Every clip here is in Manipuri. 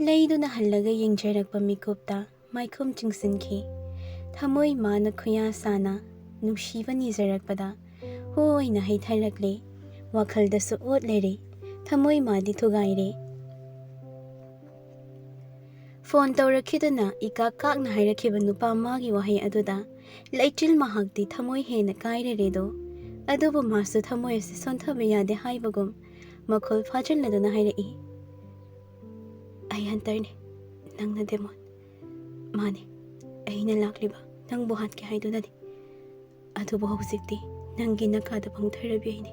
ꯂꯩꯗꯨꯅ ꯍꯜꯂꯒ ꯌꯦꯡꯖꯔꯛꯄ ꯃꯤꯀꯨꯞꯇ ꯃꯥꯏꯈꯨꯝ ꯆꯤꯡꯁꯤꯟꯈꯤ꯫ ꯊꯃꯣꯏ ꯃꯥꯅ ꯈꯨꯌꯥ ꯁꯥꯅ ꯅꯨꯡꯁꯤꯕ ꯅꯤꯖꯔꯛꯄꯗ ꯍꯣ ꯑꯣꯏꯅ ꯍꯩꯊꯔꯛꯂꯦ꯫ ꯋꯥꯈꯜꯗꯁꯨ ꯑꯣꯠ ꯂꯩꯔꯦ, ꯊꯃꯣꯏ ꯃꯥꯗꯤ ꯊꯨꯒꯥꯏꯔꯦ꯫ ꯐꯣꯟ ꯇꯧꯔꯛꯈꯤꯗꯨꯅ ꯏꯀꯥꯛ ꯀꯥꯛꯅ ꯍꯥꯏꯔꯛꯈꯤꯕ ꯅꯨꯄꯥ ꯃꯥꯒꯤ ꯋꯥꯍꯩ ꯑꯗꯨꯗ ꯂꯩꯆꯤꯜ ꯃꯍꯥꯛꯇꯤ ꯊꯃꯣꯏ ꯍꯦꯟꯅ ꯀꯥꯏꯔꯔꯦꯗꯣ꯫ ꯑꯗꯨꯕꯨ ꯃꯥꯁꯨ ꯊꯃꯣꯏ ꯑꯁꯤ ꯁꯣꯟꯊꯕ ꯌꯥꯗꯦ ꯍꯥꯏꯕꯒꯨꯝ ꯃꯈꯣꯜ ꯐꯥꯖꯤꯜꯂꯗꯨꯅ ꯍꯥꯏꯔꯛꯏ꯫ ꯑꯩ ꯍꯟꯇꯔꯅꯦ, ꯅꯪꯅ ꯗꯦꯃꯣꯟ꯫ ꯃꯥꯅꯦ, ꯑꯩꯅ ꯂꯥꯛꯂꯤꯕ ꯅꯪꯕꯨ ꯍꯥꯠꯀꯦ ꯍꯥꯏꯗꯨꯅꯅꯤ꯫ ꯑꯗꯨꯕꯨ ꯍꯧꯖꯤꯛꯇꯤ ꯅꯪꯒꯤ ꯅꯈꯥꯗ ꯄꯪꯊꯔꯕꯤ ꯑꯩꯅꯦ꯫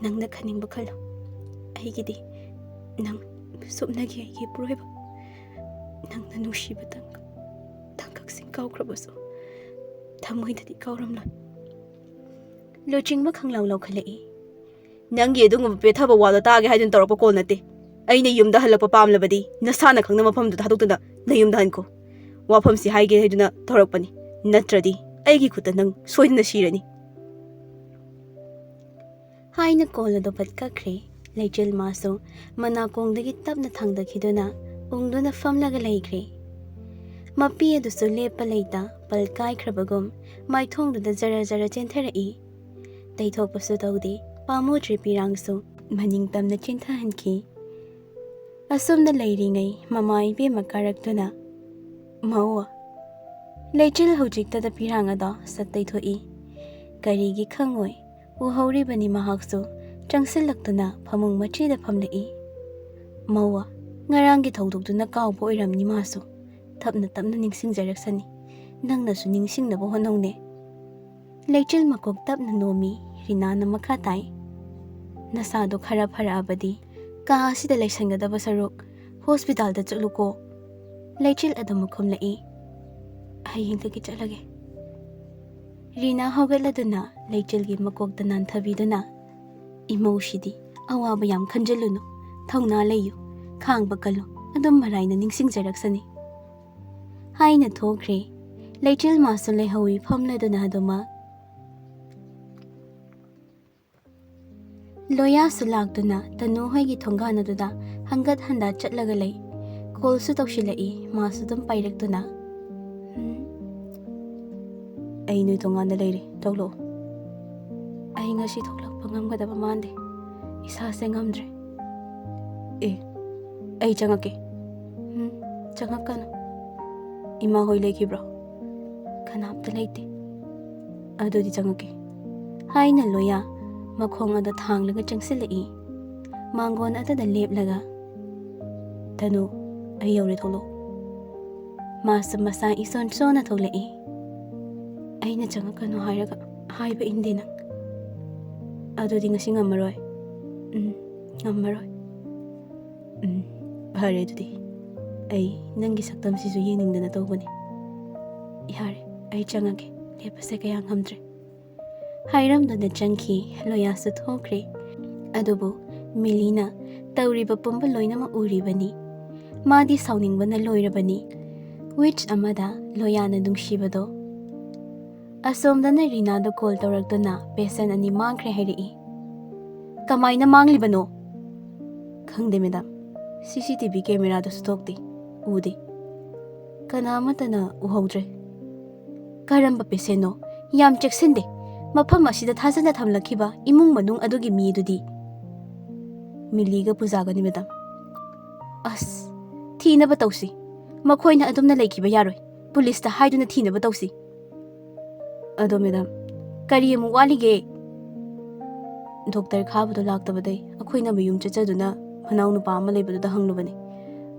ꯅꯪꯅ ꯈꯟꯅꯤꯡꯕ ꯈꯜꯂꯣ, ꯑꯩꯒꯤꯗꯤ ꯅꯪ ꯁꯨꯞꯅꯒꯤ ꯑꯩꯒꯤ ꯏꯄꯨꯔꯣꯏꯕ꯫ ꯅꯪꯅ ꯅꯨꯡꯁꯤꯕ ꯇꯥꯡꯀꯛꯁꯤꯡ ꯀꯥꯎꯈ꯭ꯔꯕꯁꯨ ꯊꯃꯣꯏꯗꯗꯤ ꯀꯥꯎꯔꯝꯂꯣꯏ꯫ ꯂꯨꯆꯤꯡꯕ ꯈꯪꯂꯥꯎ ꯂꯧꯈꯠꯂꯛꯏ꯫ ꯅꯪꯒꯤ ꯑꯗꯨꯒꯨꯝꯕ ꯄꯦꯊꯕ ꯋꯥꯗꯣ ꯇꯥꯒꯦ ꯍꯥꯏꯗꯨꯅ ꯇꯧꯔꯛꯄ ꯀꯣꯜ ꯅꯠꯇꯦ꯫ ꯑꯩꯅ ꯌꯨꯝꯗ ꯍꯜꯂꯛꯄ ꯄꯥꯝꯂꯕꯗꯤ ꯅꯁꯥꯅ ꯈꯪꯅ ꯃꯐꯝꯗꯨ ꯊꯥꯗꯣꯛꯇꯨꯅ ꯅꯌꯨꯝꯗ ꯍꯟꯈꯣ꯫ ꯋꯥꯐꯝꯁꯤ ꯍꯥꯏꯒꯦ ꯍꯥꯏꯗꯨꯅ ꯇꯧꯔꯛꯄꯅꯤ, ꯅꯠꯇ꯭ꯔꯗꯤ ꯑꯩꯒꯤ ꯈꯨꯠꯇ ꯅꯪ ꯁꯣꯏꯗꯅ ꯁꯤꯔꯅꯤ ꯍꯥꯏꯅ ꯀꯣꯜ ꯑꯗꯨ ꯄꯠ ꯀꯛꯈ꯭ꯔꯦ꯫ ꯂꯩꯆꯤꯜ ꯃꯥꯁꯨ ꯃꯅꯥꯀꯣꯡꯗꯒꯤ ꯇꯞꯅ ꯊꯥꯡꯗꯈꯤꯗꯨꯅ ꯎꯪꯗꯨꯅ ꯐꯝꯂꯒ ꯂꯩꯈ꯭ꯔꯦ꯫ ꯃꯄꯤ ꯑꯗꯨꯁꯨ ꯂꯦꯞꯄ ꯂꯩꯇ ꯄꯜ ꯀꯥꯏꯈ꯭ꯔꯕꯒꯨꯝ ꯃꯥꯏꯊꯣꯡꯗꯨꯗ ꯖꯔ ꯖꯔ ꯆꯦꯟꯊꯔꯛꯏ꯫ ꯇꯩꯊꯣꯛꯄꯁꯨ ꯇꯧꯗꯦ, ꯄꯥꯝꯃꯨꯗ꯭ꯔꯤ ꯄꯤꯔꯥꯡꯁꯨ ꯃꯅꯤꯡ ꯇꯝꯅ ꯆꯦꯟꯊꯍꯟꯈꯤ꯫ ꯑꯁꯨꯝꯅ ꯂꯩꯔꯤꯉꯩ ꯃꯃꯥ ꯏꯕꯦꯝꯃ ꯀꯥꯔꯛꯇꯨꯅ ꯃꯧꯋꯥ꯫ ꯂꯩꯆꯤꯜ ꯍꯧꯖꯤꯛꯇꯗ ꯄꯤꯔꯥꯡ ꯑꯗꯣ ꯁꯠ ꯇꯩꯊꯣꯛꯏ꯫ ꯀꯔꯤꯒꯤ ꯈꯪꯉꯣꯏ, ꯎꯍꯧꯔꯤꯕꯅꯤ ꯃꯍꯥꯛꯁꯨ ꯆꯪꯁꯤꯜꯂꯛꯇꯨꯅ ꯐꯃꯨꯡ ꯃꯆꯤꯗ ꯐꯝꯂꯛꯏ꯫ ꯃꯧꯋꯥ, ꯉꯔꯥꯡꯒꯤ ꯊꯧꯗꯣꯛꯇꯨꯅ ꯀꯥꯎꯕ ꯑꯣꯏꯔꯝꯅꯤ ꯃꯥꯁꯨ꯫ ꯇꯞꯅ ꯇꯞꯅ ꯅꯤꯡꯁꯤꯡꯖꯔꯛꯁꯅꯤ, ꯅꯪꯅꯁꯨ ꯅꯤꯡꯁꯤꯡꯅꯕ ꯍꯣꯠꯅꯧꯅꯦ꯫ ꯂꯩꯆꯤꯜ ꯃꯀꯣꯛ ꯇꯞꯅ ꯅꯣꯝꯃꯤ꯫ ꯔꯤꯅꯥꯅ ꯃꯈꯥ ꯇꯥꯏ꯫ ꯅꯁꯥꯗꯣ ꯈꯔ ꯐꯔꯛꯑꯕꯗꯤ ꯀꯥ ꯑꯁꯤꯗ ꯂꯩꯁꯟꯒꯗꯕ ꯁꯔꯨꯛ ꯍꯣꯁꯄꯤꯇꯥꯜꯗ ꯆꯠꯂꯨꯀꯣ꯫ ꯂꯩꯆꯤꯜ ꯑꯗꯨꯃꯛ ꯈꯨꯝꯂꯛꯏ꯫ ꯍꯌꯦꯡꯗꯒꯤ ꯆꯠꯂꯒꯦ꯫ ꯔꯤꯅꯥ ꯍꯧꯒꯠꯂꯗꯨꯅ ꯂꯩꯆꯤꯜꯒꯤ ꯃꯀꯣꯛꯇ ꯅꯥꯟꯊꯕꯤꯗꯨꯅ ꯏꯃꯧꯁꯤꯗꯤ ꯑꯋꯥꯕ ꯌꯥꯝ ꯈꯟꯖꯤꯜꯂꯨꯅꯨ, ꯊꯧꯅꯥ ꯂꯩꯌꯨ, ꯈꯥꯡꯕ ꯀꯜꯂꯨ, ꯑꯗꯨꯝ ꯃꯔꯥꯏꯅ ꯅꯤꯡꯁꯤꯡꯖꯔꯛꯁꯅꯤ ꯍꯥꯏꯅ ꯊꯣꯛꯈ꯭ꯔꯦ꯫ ꯂꯩꯆꯤꯜ ꯃꯥꯁꯨ ꯂꯩꯍꯧꯏ ꯐꯝꯂꯗꯨꯅ ꯑꯗꯨꯃꯛ꯫ ꯂꯣꯌꯥꯁꯨ ꯂꯥꯛꯇꯨꯅ ꯇꯅꯨ ꯍꯣꯏꯒꯤ ꯊꯣꯡꯒꯥꯟ ꯑꯗꯨꯗ ꯍꯪꯒꯠ ꯍꯟꯗꯥ ꯆꯠꯂꯒ ꯂꯩ꯫ ꯀꯣꯜꯁꯨ ꯇꯧꯁꯤꯜꯂꯛꯏ, ꯃꯥꯁꯨ ꯑꯗꯨꯝ ꯄꯥꯏꯔꯛꯇꯨꯅ ꯑꯩ ꯅꯣꯏ ꯇꯣꯉꯥꯟꯅ ꯂꯩꯔꯦ, ꯊꯣꯛꯂꯛꯑꯣ꯫ ꯑꯩ ꯉꯁꯤ ꯊꯣꯛꯂꯛꯄ ꯉꯝꯒꯗꯕ ꯃꯥꯟꯗꯦ, ꯏꯁꯥꯁꯦ ꯉꯝꯗ꯭ꯔꯦ꯫ ꯑꯩ ꯆꯪꯉꯛꯀꯦ꯫ ꯆꯪꯉꯛꯀꯅꯨ꯫ ꯏꯃꯥ ꯍꯣꯏ ꯂꯩꯈꯤꯕ꯭ꯔꯣ? ꯀꯅꯥꯝꯇ ꯂꯩꯇꯦ꯫ ꯑꯗꯨꯗꯤ ꯆꯪꯉꯛꯀꯦ ꯍꯥꯏꯅ ꯂꯣꯌꯥ ꯃꯈꯣꯡ ꯑꯗꯨ ꯊꯥꯡꯂꯒ ꯆꯪꯁꯤꯜꯂꯛꯏ꯫ ꯃꯥꯡꯒꯣꯟ ꯑꯗꯨꯗ ꯂꯦꯞꯂꯒ ꯇꯅꯨ, ꯑꯩ ꯌꯧꯔꯦ, ꯊꯣꯛꯂꯛꯑꯣ꯫ ꯃꯥꯁꯨ ꯃꯁꯥ ꯏꯁꯣꯟ ꯁꯣꯟꯅ ꯊꯣꯛꯂꯛꯏ꯫ ꯑꯩꯅ ꯆꯪꯉꯛꯀꯅꯨ ꯍꯥꯏꯔꯒ ꯍꯥꯏꯕ ꯏꯟꯗꯦ ꯅꯪ꯫ ꯑꯗꯨꯗꯤ ꯉꯁꯤ ꯉꯝꯃꯔꯣꯏ? ꯉꯝꯃꯔꯣꯏ꯫ ꯐꯔꯦ ꯑꯗꯨꯗꯤ, ꯑꯩ ꯅꯪꯒꯤ ꯁꯛꯇꯝꯁꯤꯁꯨ ꯌꯦꯡꯅꯤꯡꯗꯅ ꯇꯧꯕꯅꯤ꯫ ꯌꯥꯔꯦ, ꯑꯩ ꯆꯪꯉꯒꯦ, ꯂꯦꯞꯄꯁꯦ ꯀꯌꯥ ꯉꯝꯗ꯭ꯔꯦ ꯍꯥꯏꯔꯝꯗꯨꯅ ꯆꯪꯈꯤ꯫ ꯂꯣꯌꯥꯁꯨ ꯊꯣꯛꯈ꯭ꯔꯦ꯫ ꯑꯗꯨꯕꯨ ꯃꯤꯂꯤꯅ ꯇꯧꯔꯤꯕ ꯄꯨꯝꯕ ꯂꯣꯏꯅꯃꯛ ꯎꯔꯤꯕꯅꯤ꯫ ꯃꯥꯗꯤ ꯁꯥꯎꯅꯤꯡꯕꯅ ꯂꯣꯏꯔꯕꯅꯤ꯫ ꯋꯤꯆ ꯑꯃꯗ ꯂꯣꯌꯥꯅ ꯅꯨꯡꯁꯤꯕꯗꯣ꯫ ꯑꯁꯣꯝꯗꯅ ꯔꯤꯅꯥꯗ ꯀꯣꯜ ꯇꯧꯔꯛꯇꯨꯅ ꯄꯦꯁꯦꯟ 2 ꯃꯥꯡꯈ꯭ꯔꯦ ꯍꯥꯏꯔꯛꯏ꯫ ꯀꯃꯥꯏꯅ ꯃꯥꯡꯂꯤꯕꯅꯣ? ꯈꯪꯗꯦ ꯃꯦꯗꯥꯝ, CCTV ꯀꯦꯃꯦꯔꯥꯗꯁꯨ ꯊꯣꯛꯇꯦ, ꯎꯗꯦ꯫ ꯀꯅꯥꯃꯠꯇꯅ ꯎꯍꯧꯗ꯭ꯔꯦ꯫ ꯀꯔꯝꯕ ꯄꯦꯁꯦꯟꯅꯣ? ꯌꯥꯝ ꯆꯦꯛꯁꯤꯟꯗꯦ꯫ ꯃꯐꯝ ꯑꯁꯤꯗ ꯊꯥꯖꯅ ꯊꯝꯂꯛꯈꯤꯕ ꯏꯃꯨꯡ ꯃꯅꯨꯡ ꯑꯗꯨꯒꯤ ꯃꯤꯗꯨꯗꯤ ꯃꯤꯂꯤꯒ ꯄꯨꯖꯥꯒꯅꯤ ꯃꯦꯗꯥꯝ꯫ ꯑꯁ, ꯊꯤꯅꯕ ꯇꯧꯁꯤ꯫ ꯃꯈꯣꯏꯅ ꯑꯗꯨꯝꯅ ꯂꯩꯈꯤꯕ ꯌꯥꯔꯣꯏ꯫ ꯄꯨꯂꯤꯁꯇ ꯍꯥꯏꯗꯨꯅ ꯊꯤꯅꯕ ꯇꯧꯁꯤ꯫ ꯑꯗꯣ ꯃꯦꯗꯥꯝ, ꯀꯔꯤ ꯑꯃꯨꯛ ꯋꯥꯠꯂꯤꯒꯦ? ꯗꯣꯛꯇꯔ ꯈꯥꯕꯗꯣ ꯂꯥꯛꯇꯕꯗꯩ ꯑꯩꯈꯣꯏꯅ ꯃꯌꯨꯝ ꯆꯠꯆꯗꯨꯅ ꯃꯅꯥꯎꯅꯨꯄꯥ ꯑꯃ ꯂꯩꯕꯗꯨꯗ ꯍꯪꯂꯨꯕꯅꯤ,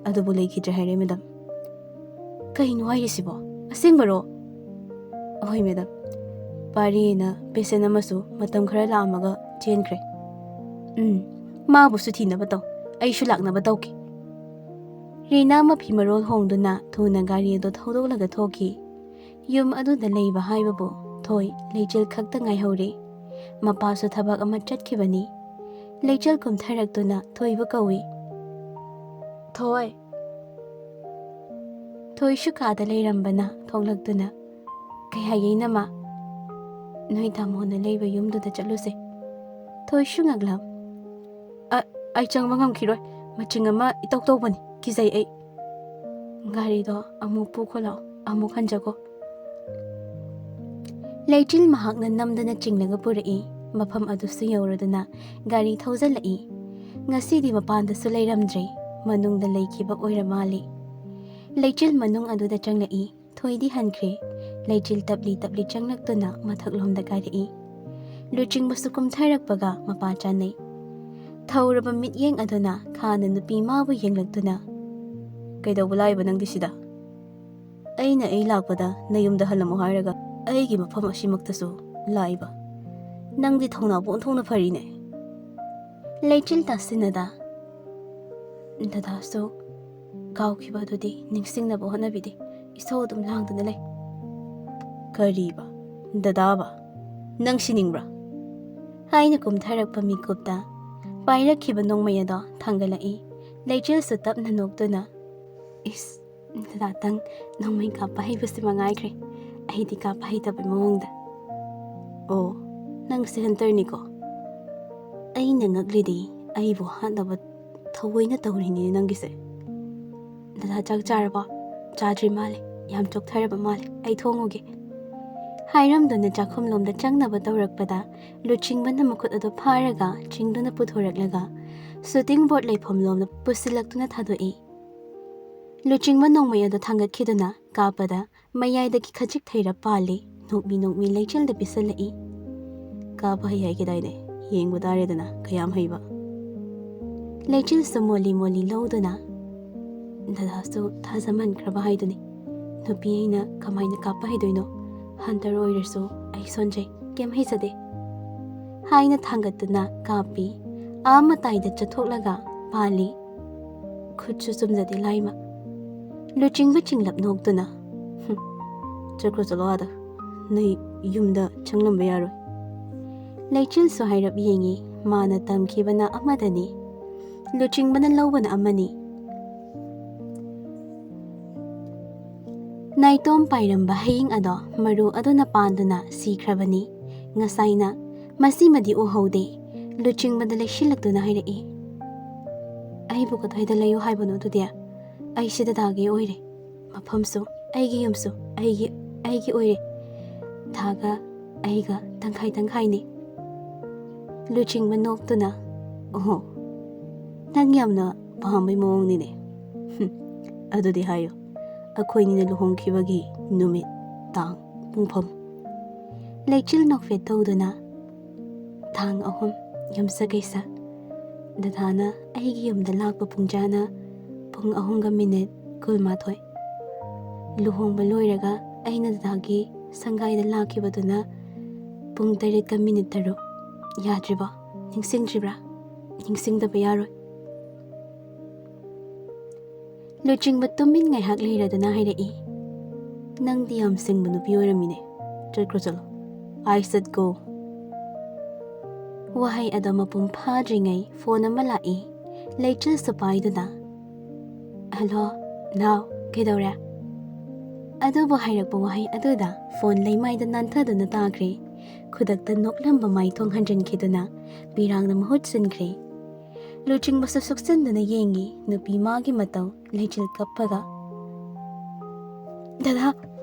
ꯑꯗꯨꯕꯨ ꯂꯩꯈꯤꯗ꯭ꯔꯦ ꯍꯥꯏꯔꯦ ꯃꯦꯗꯥꯝ꯫ ꯀꯩꯅꯣ ꯍꯥꯏꯔꯤꯁꯤꯕꯣ? ꯑꯁꯦꯡꯕꯔꯣ? ꯍꯣꯏ ꯃꯦꯗꯥꯝ, ꯄꯥꯔꯤꯅ ꯄꯦꯁꯦꯟ ꯑꯃꯁꯨ ꯃꯇꯝ ꯈꯔ ꯂꯥꯛꯑꯝꯃꯒ ꯆꯦꯟꯈ꯭ꯔꯦ꯫ ꯃꯥꯕꯨꯁꯨ ꯊꯤꯅꯕ ꯇꯧ, ꯑꯩꯁꯨ ꯂꯥꯛꯅꯕ ꯇꯧꯒꯦ꯫ ꯔꯤꯅꯥ ꯃꯐꯤ ꯃꯔꯣꯜ ꯍꯣꯡꯗꯨꯅ ꯊꯨꯅ ꯒꯥꯔꯤ ꯑꯗꯨ ꯊꯧꯗꯣꯛꯂꯒ ꯊꯣꯛꯈꯤ꯫ ꯌꯨꯝ ꯑꯗꯨꯗ ꯂꯩꯕ ꯍꯥꯏꯕꯕꯨ ꯊꯣꯏ, ꯂꯩꯆꯤꯜ ꯈꯛꯇ ꯉꯥꯏꯍꯧꯔꯦ꯫ ꯃꯄꯥꯁꯨ ꯊꯕꯛ ꯑꯃ ꯆꯠꯈꯤꯕꯅꯤ꯫ ꯂꯩꯆꯤꯜ ꯀꯨꯝꯊꯔꯛꯇꯨꯅ ꯊꯣꯏꯕꯨ ꯀꯧꯏ꯫ ꯊꯣꯏ꯫ ꯊꯣꯏꯁꯨ ꯀꯥꯗ ꯂꯩꯔꯝꯕꯅ ꯊꯣꯛꯂꯛꯇꯨꯅ ꯀꯩ ꯍꯥꯏꯒꯦ ꯏꯅꯝꯃ? ꯅꯣꯏ ꯇꯥꯃꯣꯅ ꯂꯩꯕ ꯌꯨꯝꯗꯨꯗ ꯆꯠꯂꯨꯁꯦ꯫ ꯊꯣꯏꯁꯨ ꯉꯛꯂꯝ꯫ ꯑꯩ ꯆꯪꯕ ꯉꯝꯈꯤꯔꯣꯏ, ꯃꯆꯤꯡ ꯑꯃ ꯏꯇꯧ ꯇꯧꯕꯅꯤ, ꯀꯤꯖꯩ ꯑꯩ꯫ ꯒꯥꯔꯤꯗꯣ ꯑꯃꯨꯛ ꯄꯨꯈꯣ ꯂꯥꯎ, ꯑꯃꯨꯛ ꯍꯟꯖꯀꯣ꯫ ꯂꯩꯆꯤꯜ ꯃꯍꯥꯛꯅ ꯅꯝꯗꯅ ꯆꯤꯡꯂꯒ ꯄꯨꯔꯛꯏ꯫ ꯃꯐꯝ ꯑꯗꯨꯁꯨ ꯌꯧꯔꯗꯨꯅ ꯒꯥꯔꯤ ꯊꯧꯖꯜꯂꯛꯏ꯫ ꯉꯁꯤꯗꯤ ꯃꯄꯥꯟꯗꯁꯨ ꯂꯩꯔꯝꯗ꯭ꯔꯦ, ꯃꯅꯨꯡꯗ ꯂꯩꯈꯤꯕ ꯑꯣꯏꯔ ꯃꯥꯜꯂꯤ꯫ ꯂꯩꯆꯤꯜ ꯃꯅꯨꯡ ꯑꯗꯨꯗ ꯆꯪꯂꯛꯏ꯫ ꯊꯣꯏꯗꯤ ꯍꯟꯈ꯭ꯔꯦ꯫ ꯂꯩꯆꯤꯜ ꯇꯞꯂꯤ ꯇꯞꯂꯤ ꯆꯪꯂꯛꯇꯨꯅ ꯃꯊꯛꯂꯣꯝꯗ ꯀꯥꯏꯔꯛꯏ꯫ ꯂꯨꯆꯤꯡꯕꯁꯨ ꯀꯨꯝꯊꯔꯛꯄꯒ ꯃꯄꯥ ꯆꯥꯅꯩ꯫ ꯊꯧꯔꯕ ꯃꯤꯠꯌꯦꯡ ꯑꯗꯨꯅ ꯈꯥꯅ ꯅꯨꯄꯤ ꯃꯥꯕꯨ ꯌꯦꯡꯂꯛꯇꯨꯅ, ꯀꯩꯗꯧꯕ ꯂꯥꯛꯏꯕ ꯅꯪꯗꯤ ꯁꯤꯗ? ꯑꯩꯅ ꯑꯩ ꯂꯥꯛꯄꯗ ꯅꯌꯨꯝꯗ ꯍꯜꯂꯝꯃꯨ ꯍꯥꯏꯔꯒ ꯑꯩꯒꯤ ꯃꯐꯝ ꯑꯁꯤꯃꯛꯇꯁꯨ ꯂꯥꯛꯏꯕ꯫ ꯅꯪꯗꯤ ꯊꯧꯅꯥ ꯄꯣꯟꯊꯣꯛꯅ ꯐꯔꯤꯅꯦ꯫ ꯂꯩꯆꯤꯜ ꯇꯥꯁꯤꯟꯅꯗ, ꯗꯗꯥꯁꯨ ꯀꯥꯎꯈꯤꯕ ꯑꯗꯨꯗꯤ ꯅꯤꯡꯁꯤꯡꯅꯕ ꯍꯣꯠꯅꯕꯤꯗꯦ, ꯏꯁꯧ ꯑꯗꯨꯝ ꯂꯥꯡꯗꯨꯅ ꯂꯩ꯫ ꯀꯔꯤꯕ? ꯗꯗꯥꯕ? ꯅꯪ ꯁꯤꯅꯤꯡꯕ꯭ꯔꯥ? ꯍꯥꯏꯅ ꯀꯨꯝꯊꯔꯛꯄ ꯃꯤꯀꯨꯞꯇ ꯄꯥꯏꯔꯛꯈꯤꯕ ꯅꯣꯡꯃꯩ ꯑꯗꯣ ꯊꯥꯡꯒꯠꯂꯛꯏ꯫ ꯂꯩꯆꯤꯜꯁꯨ ꯇꯞꯅ ꯅꯣꯛꯇꯨꯅ, ꯏꯁ, ꯗꯗꯥꯇꯪ ꯅꯣꯡꯃꯩ ꯀꯥꯞꯄ ꯍꯩꯕꯁꯤ ꯃꯉꯥꯏꯈ꯭ꯔꯦ, ꯑꯩꯗꯤ ꯀꯥꯞꯄ ꯍꯩꯇꯕꯩ ꯃꯑꯣꯡꯗ꯫ ꯑꯣ, ꯅꯪꯁꯦ ꯍꯟꯇꯔꯅꯤꯀꯣ? ꯑꯩꯅ ꯉꯛꯂꯤꯗꯤ ꯑꯩꯕꯨ ꯍꯥꯠꯅꯕ ꯊꯑꯣꯏꯅ ꯇꯧꯔꯤꯅꯦ ꯅꯪꯒꯤꯁꯦ꯫ ꯗꯗꯥ ꯆꯥꯛ ꯆꯥꯔꯕꯣ? ꯆꯥꯗ꯭ꯔꯤ ꯃꯥꯜꯂꯦ, ꯌꯥꯝ ꯆꯣꯛꯊꯔꯕ ꯃꯥꯜꯂꯦ, ꯑꯩ ꯊꯣꯡꯉꯨꯒꯦ꯫ ꯍꯥꯏꯔꯝꯗꯨꯅ ꯆꯥꯛꯈꯨꯝꯂꯣꯝꯗ ꯆꯪꯅꯕ ꯇꯧꯔꯛꯄꯗ ꯂꯨꯆꯤꯡꯕꯅ ꯃꯈꯨꯠ ꯑꯗꯨ ꯐꯥꯔꯒ ꯆꯤꯡꯗꯨꯅ ꯄꯨꯊꯣꯔꯛꯂꯒ ꯁꯨꯇꯤꯡ ꯕꯣꯔꯗ ꯂꯩꯐꯝꯂꯣꯝꯗ ꯄꯨꯁꯤꯜꯂꯛꯇꯨꯅ ꯊꯥꯗꯣꯛꯏ꯫ ꯂꯨꯆꯤꯡꯕ ꯅꯣꯡꯃꯩ ꯑꯗꯨ ꯊꯥꯡꯒꯠꯈꯤꯗꯨꯅ ꯀꯥꯞꯄꯗ ꯃꯌꯥꯏꯗꯒꯤ ꯈꯖꯤꯛ ꯊꯩꯔ ꯄꯥꯜꯂꯤ꯫ ꯅꯣꯛꯃꯤ ꯅꯣꯛꯃꯤ ꯂꯩꯆꯤꯜꯗ ꯄꯤꯁꯜꯂꯛꯏ꯫ ꯀꯥꯞꯄ ꯍꯩ ꯍꯥꯏꯒꯦꯗꯥꯏꯅꯦ, ꯌꯦꯡꯕ ꯇꯥꯔꯦꯗꯅ ꯀꯌꯥꯝ ꯍꯩꯕ꯫ ꯂꯩꯆꯤꯜꯁꯨ ꯃꯣꯜꯂꯤ ꯃꯣꯜꯂꯤ ꯂꯧꯗꯨꯅ, ꯗꯗꯥꯁꯨ ꯊꯥꯖꯃꯟꯈ꯭ꯔꯕ ꯍꯥꯏꯗꯨꯅꯤ꯫ ꯅꯨꯄꯤ ꯑꯩꯅ ꯀꯃꯥꯏꯅ ꯀꯥꯞꯄ ꯍꯩꯗꯣꯏꯅꯣ? ꯍꯟꯇꯔ ꯑꯣꯏꯔꯁꯨ ꯑꯩ ꯁꯣꯟꯖꯩ, ꯀꯩꯝ ꯍꯩꯖꯗꯦ꯫ ꯍꯥꯏꯅ ꯊꯥꯡꯒꯠꯇꯨꯅ ꯀꯥꯞꯄꯤ꯫ ꯃꯇꯥꯏꯗ ꯆꯠꯊꯣꯛꯂꯒ ꯄꯥꯜꯂꯤ꯫ ꯈꯨꯠꯁꯨ ꯆꯨꯝꯖꯗꯦ ꯂꯥꯏꯃ꯫ ꯂꯨꯆꯤꯡꯕ ꯆꯤꯡꯂꯞ ꯅꯣꯛꯇꯨꯅ, ꯆꯠꯈ꯭ꯔꯣ ꯆꯠꯂꯣ ꯑꯥꯗ, ꯅꯣꯏ ꯌꯨꯝꯗ ꯆꯪꯂꯝꯕ ꯌꯥꯔꯣꯏ꯫ ꯂꯩꯆꯤꯜꯁꯨ ꯍꯥꯏꯔꯞ ꯌꯦꯡꯉꯤ꯫ ꯃꯥꯅ ꯇꯝꯈꯤꯕꯅ ꯑꯃꯗꯅꯤ, ꯂꯨꯆꯤꯡꯕꯅ ꯂꯧꯕꯅ ꯑꯃꯅꯤ꯫ ꯅꯥꯏꯇꯣꯝ ꯄꯥꯏꯔꯝꯕ ꯍꯌꯤꯡ ꯑꯗꯣ ꯃꯔꯨ ꯑꯗꯨꯅ ꯄꯥꯟꯗꯨꯅ ꯁꯤꯈ꯭ꯔꯕꯅꯤ꯫ ꯉꯁꯥꯏꯅ ꯃꯁꯤꯃꯗꯤ ꯎꯍꯧꯗꯦ꯫ ꯂꯨꯆꯤꯡꯕꯗ ꯂꯩꯁꯤꯜꯂꯛꯇꯨꯅ ꯍꯥꯏꯔꯛꯏ, ꯑꯩꯕꯨ ꯀꯗꯥꯏꯗ ꯂꯩꯌꯨ ꯍꯥꯏꯕꯅꯣ ꯑꯗꯨꯗꯤ? ꯑꯩ ꯁꯤ ꯗꯗꯥꯒꯤ ꯑꯣꯏꯔꯦ, ꯃꯐꯝꯁꯨ ꯑꯩꯒꯤ ꯌꯨꯝꯁꯨ ꯑꯩꯒꯤ ꯑꯣꯏꯔꯦ꯫ ꯗꯗꯥꯒ ꯑꯩꯒ ꯇꯪꯈꯥꯏ ꯇꯪꯈꯥꯏꯅꯤ꯫ ꯂꯨꯆꯤꯡꯕ ꯅꯣꯛꯇꯨꯅ, ꯑꯣꯍꯣ, ꯅꯪ ꯌꯥꯝꯅ ꯄꯥꯝꯕꯩ ꯃꯑꯣꯡꯅꯤꯅꯦ꯫ ꯑꯗꯨꯗꯤ ꯍꯥꯏꯌꯨ, ꯑꯩꯈꯣꯏꯅꯤꯅ ꯂꯨꯍꯣꯡꯈꯤꯕꯒꯤ ꯅꯨꯃꯤꯠ, ꯇꯥꯡ, ꯄꯨꯡꯐꯝ꯫ ꯂꯩꯆꯤꯜ ꯅꯣꯛꯐꯦꯠ ꯇꯧꯗꯨꯅ, ꯇꯥꯡ 3 ꯌꯨꯝꯁꯀꯩꯁ, ꯗꯗꯥꯅ ꯑꯩꯒꯤ ꯌꯨꯝꯗ ꯂꯥꯛꯄ ꯄꯨꯡꯖꯥꯅ ꯄꯨꯡ 3:12꯫ ꯂꯨꯍꯣꯡꯕ ꯂꯣꯏꯔꯒ ꯑꯩꯅ ꯗꯗꯥꯒꯤ ꯁꯪꯒꯥꯏꯗ ꯂꯥꯛꯈꯤꯕꯗꯨꯅ ꯄꯨꯡ 3:06꯫ ꯌꯥꯗ꯭ꯔꯤꯕꯣ? ꯅꯤꯡꯁꯤꯡꯗ꯭ꯔꯤꯕ꯭ꯔꯥ? ꯅꯤꯡꯁꯤꯡꯗꯕ ꯌꯥꯔꯣꯏ꯫ ꯂꯨꯆꯤꯡꯕ ꯇꯨꯃꯤꯟ ꯉꯥꯏꯍꯥꯛ ꯂꯩꯔꯗꯨꯅ ꯍꯥꯏꯔꯛꯏ, ꯅꯪꯗꯤ ꯌꯥꯝ ꯁꯤꯡꯕ ꯅꯨꯄꯤ ꯑꯣꯏꯔꯝꯃꯤꯅꯦ꯫ ꯆꯠꯈ꯭ꯔꯣ ꯆꯠꯂꯣ, ꯑꯥꯏ ꯁꯦꯗ ꯒꯣ꯫ ꯋꯥꯍꯩ ꯑꯗꯣ ꯃꯄꯨꯡ ꯐꯥꯗ꯭ꯔꯤꯉꯩ ꯐꯣꯟ ꯑꯃ ꯂꯥꯛꯏ꯫ ꯂꯩꯆꯤꯜꯁꯨ ꯄꯥꯏꯗꯨꯅ, ꯍꯜꯂꯣ ꯅꯥꯎ, ꯀꯩꯗꯧꯔꯦ? ꯑꯗꯨꯕꯨ ꯍꯥꯏꯔꯛꯄ ꯋꯥꯍꯩ ꯑꯗꯨꯗ ꯐꯣꯟ ꯂꯩꯃꯥꯏꯗ ꯅꯥꯟꯊꯗꯨꯅ ꯇꯥꯈ꯭ꯔꯦ꯫ ꯈꯨꯗꯛꯇ ꯅꯣꯛꯂꯝꯕ ꯃꯥꯏꯊꯣꯡ ꯍꯟꯖꯤꯟꯈꯤꯗꯨꯅ ꯄꯤꯔꯥꯡꯅ ꯃꯍꯨꯠ ꯁꯤꯟꯈ꯭ꯔꯦ꯫ ꯂꯨꯆꯤꯡꯕꯁꯨ ꯁꯨꯛꯆꯟꯗꯨꯅ ꯌꯦꯡꯉꯤ ꯅꯨꯄꯤ ꯃꯥꯒꯤ ꯃꯇꯧ꯫ ꯂꯩꯆꯤꯜ ꯀꯞꯄꯒ, ꯗꯗꯥ,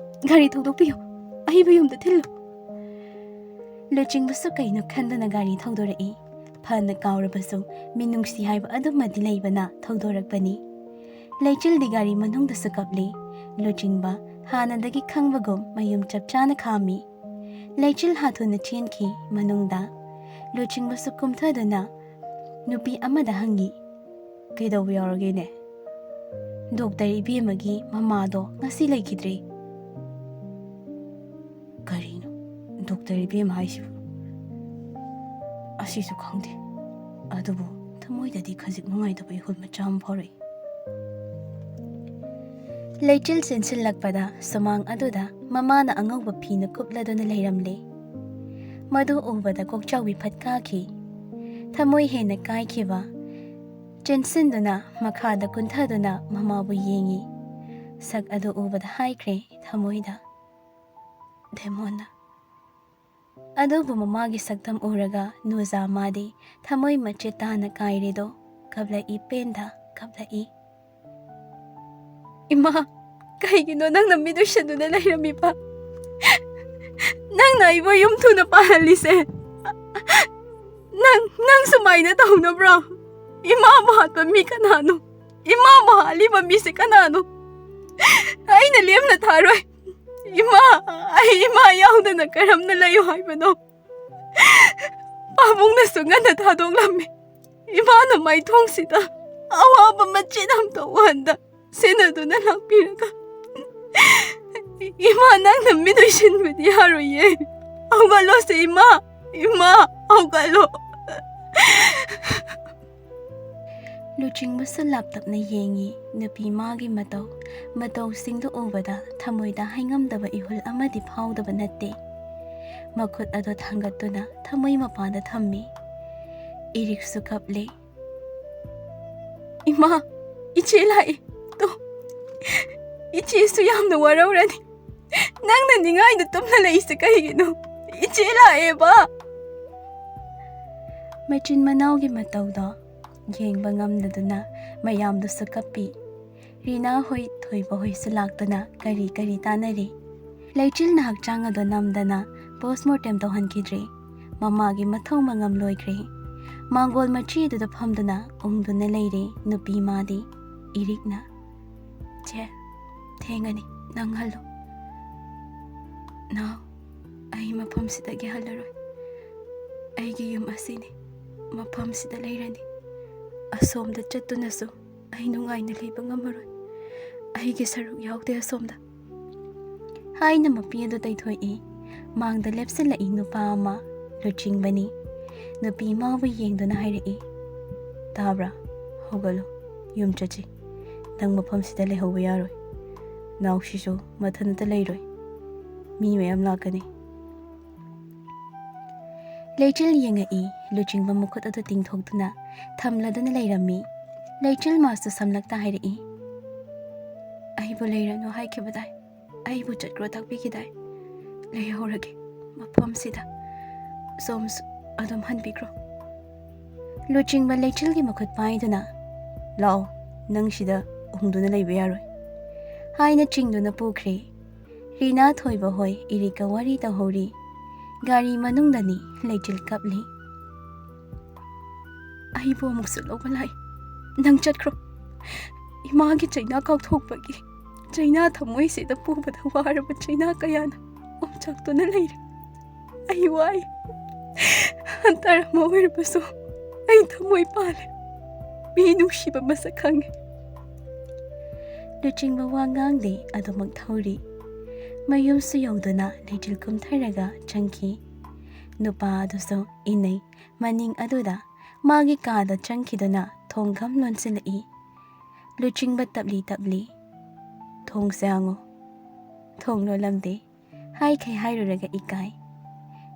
ꯒꯥꯔꯤ ꯊꯧꯗꯣꯛꯄꯤꯌꯨ, ꯑꯩꯕꯨ ꯌꯨꯝꯗ ꯊꯤꯜꯂꯨ꯫ ꯂꯨꯆꯤꯡꯕꯁꯨ ꯀꯩꯅꯣ ꯈꯟꯗꯨꯅ ꯒꯥꯔꯤ ꯊꯧꯗꯣꯔꯛꯏ꯫ ꯐꯅ ꯀꯥꯎꯔꯕꯁꯨ ꯃꯤꯅꯨꯡꯁꯤ ꯍꯥꯏꯕ ꯑꯗꯨꯃꯗꯤ ꯂꯩꯕꯅ ꯊꯧꯗꯣꯔꯛꯄꯅꯤ꯫ ꯂꯩꯆꯤꯜꯗꯤ ꯒꯥꯔꯤ ꯃꯅꯨꯡꯗꯁꯨ ꯀꯞꯂꯤ꯫ ꯂꯨꯆꯤꯡꯕ ꯍꯥꯟꯅꯗꯒꯤ ꯈꯪꯕꯒꯨꯝ ꯃꯌꯨꯝ ꯆꯞ ꯆꯥꯅ ꯈꯥꯝꯃꯤ꯫ ꯂꯩꯆꯤꯜ ꯍꯥꯊꯨꯅ ꯆꯦꯟꯈꯤ ꯃꯅꯨꯡꯗ꯫ ꯂꯨꯆꯤꯡꯕꯁꯨ ꯀꯨꯝꯊꯗꯨꯅ ꯅꯨꯄꯤ ꯑꯃꯗ ꯍꯪꯉꯤ, ꯀꯩꯗꯧꯕ ꯌꯥꯎꯔꯒꯦꯅꯦ? ꯗꯣꯛꯇꯔ ꯏꯕꯦꯝꯃꯒꯤ ꯃꯃꯥꯗꯣ ꯉꯁꯤ ꯂꯩꯈꯤꯗ꯭ꯔꯦ꯫ ꯀꯔꯤꯅꯣ ꯗꯣꯛꯇꯔ ꯏꯕꯦꯝꯃ ꯍꯥꯏꯁꯤꯕꯨ? ꯑꯁꯤꯁꯨ ꯈꯪꯗꯦ, ꯑꯗꯨꯕꯨ ꯊꯃꯣꯏꯗꯗꯤ ꯈꯖꯤꯛ ꯅꯨꯡꯉꯥꯏꯇꯕ ꯏꯍꯨꯜ ꯃꯆꯥ ꯑꯃ ꯐꯥꯎꯔꯛꯏ꯫ ꯂꯩꯆꯤꯜ ꯆꯦꯟꯁꯤꯜꯂꯛꯄꯗ ꯁꯨꯃꯥꯡ ꯑꯗꯨꯗ ꯃꯃꯥꯅ ꯑꯉꯧꯕ ꯐꯤꯅ ꯀꯨꯞꯂꯗꯨꯅ ꯂꯩꯔꯝꯂꯦ꯫ ꯃꯗꯨ ꯎꯕꯗ ꯀꯣꯛꯆꯥꯎꯕꯤ ꯐꯠ ꯀꯥꯈꯤ꯫ ꯊꯃꯣꯏ ꯍꯦꯟꯅ ꯀꯥꯏꯈꯤꯕ ꯆꯦꯟꯁꯤꯟꯗꯨꯅ ꯃꯈꯥꯗ ꯀꯨꯟꯊꯗꯨꯅ ꯃꯃꯥꯕꯨ ꯌꯦꯡꯉꯤ꯫ ꯁꯛ ꯑꯗꯨ ꯎꯕꯗ ꯍꯥꯏꯈ꯭ꯔꯦ ꯊꯃꯣꯏꯗ, ꯗꯦꯃꯣꯟꯅ꯫ ꯑꯗꯨꯕꯨ ꯃꯃꯥꯒꯤ ꯁꯛꯇꯝ ꯎꯔꯒ ꯅꯨꯖꯥ ꯃꯥꯗꯤ ꯊꯃꯣꯏ ꯃꯆꯦꯠ ꯇꯥꯅ ꯀꯥꯏꯔꯦꯗꯣ ꯀꯞꯂꯛꯏ ꯄꯦꯟꯗ꯫ ꯀꯞꯂꯛꯏ꯫ ꯏꯃꯥ, ꯀꯩꯒꯤꯅꯣ ꯅꯪꯅ ꯃꯤꯗꯨꯁꯟꯗꯨꯅ ꯂꯩꯔꯝꯃꯤꯕ? ꯅꯪꯅ ꯑꯩꯕꯨ ꯌꯨꯝ ꯊꯨꯅ ꯄꯥꯜꯍꯜꯂꯤꯁꯦ ꯅꯪ ꯁꯨꯃꯥꯏꯅ ꯇꯧꯅꯕ꯭ꯔꯣ? ꯏꯃꯥꯕꯨ ꯍꯥꯠꯄ ꯃꯤ ꯀꯅꯥꯅꯣ? ꯏꯃꯥꯕꯨ ꯍꯥꯠꯂꯤꯕ ꯃꯤꯁꯦ ꯀꯅꯥꯅꯣ? ꯑꯩꯅ ꯂꯦꯝꯅ ꯊꯥꯔꯣꯏ꯫ ꯑꯩ ꯏꯃꯥ ꯌꯥꯎꯗꯅ ꯀꯔꯝꯅ ꯂꯩꯌꯨ ꯍꯥꯏꯕꯅꯣ? ꯄꯥꯕꯨꯡꯅꯁꯨ ꯉꯟꯅ ꯊꯥꯗꯣꯛꯂꯝꯃꯤ꯫ ꯏꯃꯥꯅ ꯃꯥꯏꯊꯣꯡꯁꯤꯗ ꯑꯋꯥꯕ ꯃꯆꯦꯠ ꯑꯃꯇ ꯎꯍꯟꯗ ꯁꯦꯟꯅꯗꯨꯅ ꯂꯥꯛꯄꯤꯔꯒ ꯏꯃꯥ, ꯅꯪꯅ ꯃꯤꯠ ꯎꯏꯁꯤꯟꯕꯗꯤ ꯌꯥꯔꯣꯏꯌꯦ꯫ ꯍꯧꯒꯠꯂꯣꯁꯦ ꯏꯃꯥ, ꯍꯧꯒꯠꯂꯣ꯫ ꯂꯨꯆꯤꯡꯕꯁꯨ ꯂꯥꯞꯇꯛꯅ ꯌꯦꯡꯉꯤ ꯅꯨꯄꯤ ꯃꯥꯒꯤ ꯃꯇꯧꯁꯤꯡꯗꯨ ꯎꯕꯗ ꯊꯃꯣꯏꯗ ꯍꯥꯏꯉꯝꯗꯕ ꯏꯍꯨꯜ ꯑꯃꯗꯤ ꯐꯥꯎꯗꯕ ꯅꯠꯇꯦ꯫ ꯃꯈꯨꯠ ꯑꯗꯨ ꯊꯥꯡꯒꯠꯇꯨꯅ ꯊꯃꯣꯏ ꯃꯄꯥꯟꯗ ꯊꯝꯃꯤ꯫ ꯏꯔꯤꯛꯁꯨ ꯀꯞꯂꯦ꯫ ꯏꯃꯥ, ꯏꯆꯦ ꯂꯥꯛꯏ꯫ ꯏꯆꯦꯁꯨ ꯌꯥꯝꯅ ꯋꯥꯔꯧꯔꯅꯤ꯫ ꯅꯪꯅ ꯅꯤꯡꯉꯥꯏꯗ ꯇꯨꯝꯅ ꯂꯩꯁꯦ ꯀꯩꯒꯤꯅꯣ? ꯏꯆꯦ ꯂꯥꯛꯑꯦꯕ꯫ ꯃꯆꯤꯟ ꯃꯅꯥꯎꯒꯤ ꯃꯇꯧꯗꯣ ꯌꯦꯡꯕ ꯉꯝꯗꯗꯨꯅ ꯃꯌꯥꯝꯗꯨꯁꯨ ꯀꯞꯄꯤ꯫ ꯔꯤꯅꯥ ꯍꯣꯏ, ꯊꯣꯏꯕ ꯍꯣꯏꯁꯨ ꯂꯥꯛꯇꯨꯅ ꯀꯔꯤ ꯇꯥꯟꯅꯔꯤ꯫ ꯂꯩꯆꯤꯜꯅ ꯍꯛꯆꯥꯡ ꯑꯗꯨ ꯅꯝꯗꯅ ꯄꯣꯁꯃꯣꯔꯇꯦꯝ ꯇꯧꯍꯟꯈꯤꯗ꯭ꯔꯦ꯫ ꯃꯃꯥꯒꯤ ꯃꯊꯧ ꯃꯉꯝ ꯂꯣꯏꯈ꯭ꯔꯦ꯫ ꯃꯥꯡꯒꯣꯜ ꯃꯆꯤ ꯑꯗꯨꯗ ꯐꯝꯗꯨꯅ ꯎꯪꯗꯨꯅ ꯂꯩꯔꯦ ꯅꯨꯄꯤ ꯃꯥꯗꯤ꯫ ꯏꯔꯤꯛꯅ, ꯆꯦ, ꯊꯦꯡꯉꯅꯤ, ꯅꯪ ꯍꯜꯂꯣ꯫ ꯅꯥꯎ, ꯑꯩ ꯃꯐꯝꯁꯤꯗꯒꯤ ꯍꯜꯂꯔꯣꯏ꯫ ꯑꯩꯒꯤ ꯌꯨꯝ ꯑꯁꯤꯅꯤ, ꯃꯐꯝꯁꯤꯗ ꯂꯩꯔꯅꯤ꯫ ꯑꯁꯣꯝꯗ ꯆꯠꯇꯨꯅꯁꯨ ꯑꯩ ꯅꯨꯡꯉꯥꯏꯅ ꯂꯩꯕ ꯉꯝꯃꯔꯣꯏ꯫ ꯑꯩꯒꯤ ꯁꯔꯨꯛ ꯌꯥꯎꯗꯦ ꯑꯁꯣꯝꯗ ꯍꯥꯏꯅ ꯃꯄꯤ ꯑꯗꯨ ꯇꯩꯊꯣꯛꯏ꯫ ꯃꯥꯡꯗ ꯂꯦꯞꯁꯤꯜꯂꯛꯏ ꯅꯨꯄꯥ ꯑꯃ, ꯂꯨꯆꯤꯡꯕꯅꯤ꯫ ꯅꯨꯄꯤ ꯃꯥꯕꯨ ꯌꯦꯡꯗꯨꯅ ꯍꯥꯏꯔꯛꯏ, ꯇꯥꯕ꯭ꯔꯥ? ꯍꯧꯒꯠꯂꯣ, ꯌꯨꯝ ꯆꯠꯁꯤ꯫ ꯅꯪ ꯃꯐꯝꯁꯤꯗ ꯂꯩꯍꯧꯕ ꯌꯥꯔꯣꯏ꯫ ꯅꯥꯎꯁꯤꯁꯨ ꯃꯊꯟꯇ ꯂꯩꯔꯣꯏ, ꯃꯤ ꯃꯌꯥꯝ ꯂꯥꯛꯀꯅꯤ꯫ ꯂꯩꯆꯤꯜ ꯌꯦꯡꯉꯛꯏ꯫ ꯂꯨꯆꯤꯡꯕ ꯃꯈꯨꯠ ꯑꯗꯨ ꯇꯤꯡꯊꯣꯛꯇꯨꯅ ꯊꯝꯂꯗꯨꯅ ꯂꯩꯔꯝꯃꯤ꯫ ꯂꯩꯆꯤꯜ ꯃꯥꯁꯨ ꯁꯝꯂꯛꯇ ꯍꯥꯏꯔꯛꯏ, ꯑꯩꯕꯨ ꯂꯩꯔꯅꯨ ꯍꯥꯏꯈꯤꯕꯗꯥꯏ? ꯑꯩꯕꯨ ꯆꯠꯈ꯭ꯔꯣ ꯇꯥꯛꯄꯤꯈꯤꯗꯥꯏ? ꯂꯩꯍꯧꯔꯒꯦ ꯃꯐꯝꯁꯤꯗ, ꯁꯣꯝꯁꯨ ꯑꯗꯨꯝ ꯍꯟꯕꯤꯈ꯭ꯔꯣ꯫ ꯂꯨꯆꯤꯡꯕ ꯂꯩꯆꯤꯜꯒꯤ ꯃꯈꯨꯠ ꯄꯥꯏꯗꯨꯅ, ꯂꯥꯛꯑꯣ, ꯅꯪ ꯁꯤꯗ ꯎꯪꯗꯨꯅ ꯂꯩꯕ ꯌꯥꯔꯣꯏ ꯍꯥꯏꯅ ꯆꯤꯡꯗꯨꯅ ꯄꯨꯈ꯭ꯔꯦ꯫ ꯔꯤꯅꯥ, ꯊꯣꯏꯕ ꯍꯣꯏ ꯏꯔꯤꯛꯀ ꯋꯥꯔꯤ ꯇꯧꯍꯧꯔꯤ꯫ ꯒꯥꯔꯤ ꯃꯅꯨꯡꯗꯅꯤ ꯂꯩꯆꯤꯜ ꯀꯞꯂꯤ꯫ ꯑꯩꯕꯨ ꯑꯃꯨꯛꯁꯨ ꯂꯧꯕ ꯂꯥꯛꯏ, ꯅꯪ ꯆꯠꯈ꯭ꯔꯣ꯫ ꯏꯃꯥꯒꯤ ꯆꯩꯅꯥ ꯀꯥꯎꯊꯣꯛꯄꯒꯤ ꯆꯩꯅꯥ ꯊꯃꯣꯏꯁꯤꯗ ꯄꯨꯕꯗ ꯋꯥꯔꯕ ꯆꯩꯅꯥ ꯀꯌꯥꯅ ꯑꯣꯝꯆꯥꯛꯇꯨꯅ ꯂꯩꯔꯦ꯫ ꯑꯩ ꯋꯥꯏ, ꯍꯟꯇꯔ ꯑꯃ ꯑꯣꯏꯔꯕꯁꯨ ꯑꯩ ꯊꯃꯣꯏ ꯄꯥꯜꯂꯦ, ꯃꯤ ꯅꯨꯡꯁꯤꯕ ꯃꯁꯛ ꯈꯪꯉꯦ꯫ ꯂꯨꯆꯤꯡꯕ ꯋꯥ ꯉꯥꯡꯗꯦ, ꯑꯗꯨꯃꯛ ꯊꯧꯔꯤ꯫ ꯃꯌꯨꯝꯁꯨ ꯌꯧꯗꯨꯅ ꯂꯩꯆꯤꯜ ꯀꯨꯝꯊꯔꯒ ꯆꯪꯈꯤ꯫ ꯅꯨꯄꯥ ꯑꯗꯨꯁꯨ ꯏꯅꯩ ꯃꯅꯤꯡ ꯑꯗꯨꯗ ꯃꯥꯒꯤ ꯀꯥꯗ ꯆꯪꯈꯤꯗꯨꯅ ꯊꯣꯡ ꯘꯝ ꯂꯣꯟꯁꯤꯜꯂꯛꯏ꯫ ꯂꯨꯆꯤꯡꯕ ꯇꯞꯂꯤ, ꯊꯣꯡꯁꯦ ꯍꯥꯡꯉꯣ꯫ ꯊꯣꯡ ꯂꯣꯜꯂꯝꯗꯦ꯫ ꯍꯥꯏꯈꯩ ꯍꯥꯏꯔꯨꯔꯒ ꯏꯀꯥꯏ꯫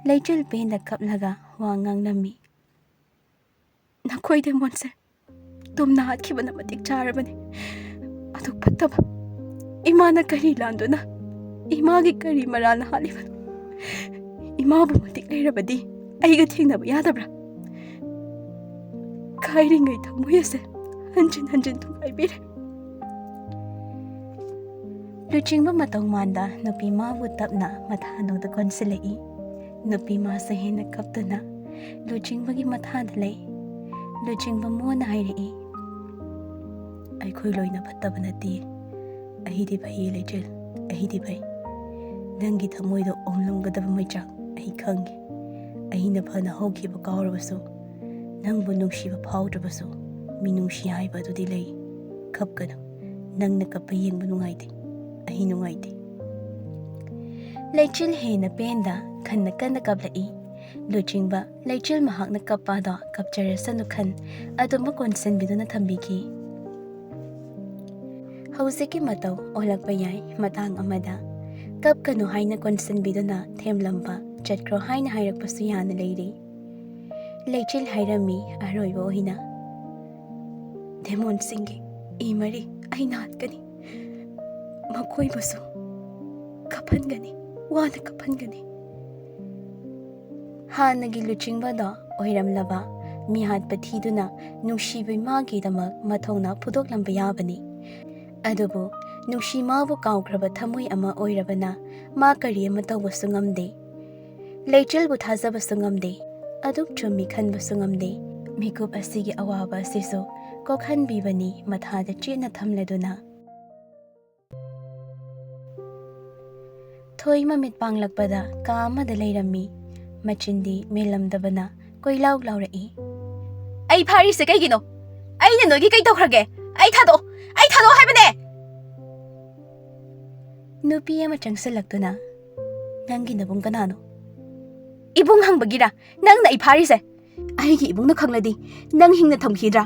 ꯂꯩꯆꯤꯜ ꯄꯦꯟꯗ ꯀꯞꯂꯒ ꯋꯥ ꯉꯥꯡꯂꯝꯃꯤ, ꯅꯈꯣꯏ ꯗꯦꯃꯣꯟꯁꯦ ꯇꯨꯝꯅ ꯍꯥꯠꯈꯤꯕꯅ ꯃꯇꯤꯛ ꯆꯥꯔꯕꯅꯤ꯫ ꯑꯗꯨꯛ ꯐꯠꯇꯕ ꯏꯃꯥꯅ ꯀꯔꯤ ꯂꯥꯟꯗꯨꯅ, ꯏꯃꯥꯒꯤ ꯀꯔꯤ ꯃꯔꯥꯜꯅ ꯍꯥꯠꯂꯤꯕꯅꯣ? ꯏꯃꯥꯕꯨ ꯃꯇꯤꯛ ꯂꯩꯔꯕꯗꯤ ꯑꯩꯒ ꯊꯦꯡꯅꯕ ꯌꯥꯗꯕ꯭ꯔꯥ? ꯀꯥꯏꯔꯤꯉꯩ ꯊꯃꯣꯏ ꯑꯁꯦ ꯍꯟꯖꯤꯟ ꯍꯟꯖꯤꯟ ꯊꯨꯒꯥꯏꯕꯤꯔꯦ꯫ ꯂꯨꯆꯤꯡꯕ ꯃꯇꯧ ꯃꯥꯟꯗ ꯅꯨꯄꯤ ꯃꯥꯕꯨ ꯇꯞꯅ ꯃꯊꯥꯅꯨꯡꯗ ꯀꯣꯟꯁꯤꯜꯂꯛꯏ꯫ ꯅꯨꯄꯤ ꯃꯥꯁꯨ ꯍꯦꯟꯅ ꯀꯞꯇꯨꯅ ꯂꯨꯆꯤꯡꯕꯒꯤ ꯃꯊꯥꯗ ꯂꯩ꯫ ꯂꯨꯆꯤꯡꯕ ꯃꯣꯟꯅ ꯍꯥꯏꯔꯛꯏ, ꯑꯩꯈꯣꯏ ꯂꯣꯏꯅ ꯐꯠꯇꯕ ꯅꯠꯇꯦ꯫ ꯑꯩꯗꯤ ꯐꯩꯌꯦ ꯂꯩꯆꯤꯜ, ꯑꯩꯗꯤ ꯐꯩ꯫ ꯅꯪꯒꯤ ꯊꯃꯣꯏꯗ ꯑꯣꯝꯂꯝꯒꯗꯕ ꯃꯩꯆꯥꯛ ꯑꯩ ꯈꯪꯉꯤ꯫ ꯑꯩꯅ ꯐꯅ ꯍꯧꯈꯤꯕ ꯀꯥꯎꯔꯕꯁꯨ, ꯅꯪꯕꯨ ꯅꯨꯡꯁꯤꯕ ꯐꯥꯎꯗ꯭ꯔꯕꯁꯨ, ꯃꯤꯅꯨꯡꯁꯤ ꯍꯥꯏꯕ ꯑꯗꯨꯗꯤ ꯂꯩ꯫ ꯀꯞꯀꯅꯨ, ꯅꯪꯅ ꯀꯞꯄ ꯌꯦꯡꯕ ꯅꯨꯡꯉꯥꯏꯇꯦ, ꯑꯩ ꯅꯨꯡꯉꯥꯏꯇꯦ꯫ ꯂꯩꯆꯤꯜ ꯍꯦꯟꯅ ꯄꯦꯟꯗ ꯀꯟꯅ ꯀꯞꯂꯛꯏ꯫ ꯂꯨꯆꯤꯡꯕ ꯂꯩꯆꯤꯜ ꯃꯍꯥꯛꯅ ꯀꯞꯄꯗꯣ ꯀꯞꯆꯔꯁꯅꯨ ꯈꯟ ꯑꯗꯨꯃꯛ ꯀꯣꯟꯁꯤꯟꯕꯤꯗꯨꯅ ꯊꯝꯕꯤꯈꯤ꯫ ꯍꯧꯖꯤꯛꯀꯤ ꯃꯇꯧ ꯑꯣꯜꯂꯛꯄ ꯌꯥꯏ ꯃꯇꯥꯡ ꯑꯃꯗ꯫ ꯀꯞꯀꯅꯨ ꯍꯥꯏꯅ ꯀꯣꯟꯁꯤꯟꯕꯤꯗꯨꯅ ꯊꯦꯝꯂꯝꯕ, ꯆꯠꯈ꯭ꯔꯣ ꯍꯥꯏꯅ ꯍꯥꯏꯔꯛꯄꯁꯨ ꯌꯥꯅ ꯂꯩꯔꯤ꯫ ꯂꯩꯆꯤꯜ ꯍꯥꯏꯔꯝꯃꯤ ꯑꯔꯣꯏꯕ ꯑꯣꯏꯅ, ꯗꯦꯃꯣꯟꯁꯤꯡꯒꯤ ꯃꯔꯤ ꯑꯩꯅ ꯍꯥꯠꯀꯅꯤ꯫ ꯃꯈꯣꯏꯕꯨꯁꯨ ꯀꯞꯍꯟꯒꯅꯤ, ꯋꯥꯅ ꯀꯞꯍꯟꯒꯅꯤ꯫ ꯍꯥꯟꯅꯒꯤ ꯂꯨꯆꯤꯡꯕꯗꯣ ꯑꯣꯏꯔꯝꯂꯕ ꯃꯤꯍꯥꯠꯄ ꯊꯤꯗꯨꯅ ꯅꯨꯡꯁꯤꯕꯤ ꯃꯥꯒꯤꯗꯃꯛ ꯃꯊꯧꯅꯥ ꯐꯨꯗꯣꯛꯂꯝꯕ ꯌꯥꯕꯅꯤ꯫ ꯑꯗꯨꯕꯨ ꯅꯨꯡꯁꯤ ꯃꯥꯕꯨ ꯀꯥꯎꯈ꯭ꯔꯕ ꯊꯃꯣꯏ ꯑꯃ ꯑꯣꯏꯔꯕꯅ ꯃꯥ ꯀꯔꯤ ꯑꯃ ꯇꯧꯕꯁꯨ ꯉꯝꯗꯦ꯫ ꯂꯩꯆꯤꯜꯕꯨ ꯊꯥꯖꯕꯁꯨ ꯉꯝꯗꯦ, ꯑꯗꯨꯛ ꯆꯨꯝꯃꯤ ꯈꯟꯕꯁꯨ ꯉꯝꯗꯦ꯫ ꯃꯤꯀꯨꯞ ꯑꯁꯤꯒꯤ ꯑꯋꯥꯕ ꯑꯁꯤꯁꯨ ꯀꯣꯛꯍꯟꯕꯤꯕꯅꯤ ꯃꯊꯥꯗ ꯆꯦꯠꯅ ꯊꯝꯂꯗꯨꯅ꯫ ꯊꯣꯏ ꯃꯃꯤꯠ ꯄꯥꯡꯂꯛꯄꯗ ꯀꯥ ꯑꯃꯗ ꯂꯩꯔꯝꯃꯤ꯫ ꯃꯆꯤꯟꯗꯤ ꯃꯦꯜꯂꯝꯗꯕꯅ ꯀꯣꯏꯂꯥꯎ ꯂꯥꯎꯔꯛꯏ꯫ ꯑꯩ ꯐꯥꯔꯤꯁꯦ ꯀꯩꯒꯤꯅꯣ? ꯑꯩꯅ ꯅꯣꯏꯒꯤ ꯀꯩ ꯇꯧꯈ꯭ꯔꯒꯦ? ꯑꯩ ꯊꯥꯗꯣꯛꯑꯣ ꯍꯥꯏꯕꯅꯦ! ꯅꯨꯄꯤ ꯑꯃ ꯆꯪꯁꯤꯜꯂꯛꯇꯨꯅ, ꯅꯪꯒꯤ ꯅꯕꯨꯡ ꯀꯅꯥꯅꯣ? ꯏꯕꯨꯡ ꯍꯪꯕꯒꯤꯔ ꯅꯪꯅ ꯑꯩ ꯐꯥꯔꯤꯁꯦ? ꯑꯩꯒꯤ ꯏꯕꯨꯡꯅ ꯈꯪꯂꯗꯤ ꯅꯪ ꯍꯤꯡꯅ ꯊꯝꯈꯤꯗ꯭ꯔꯥ?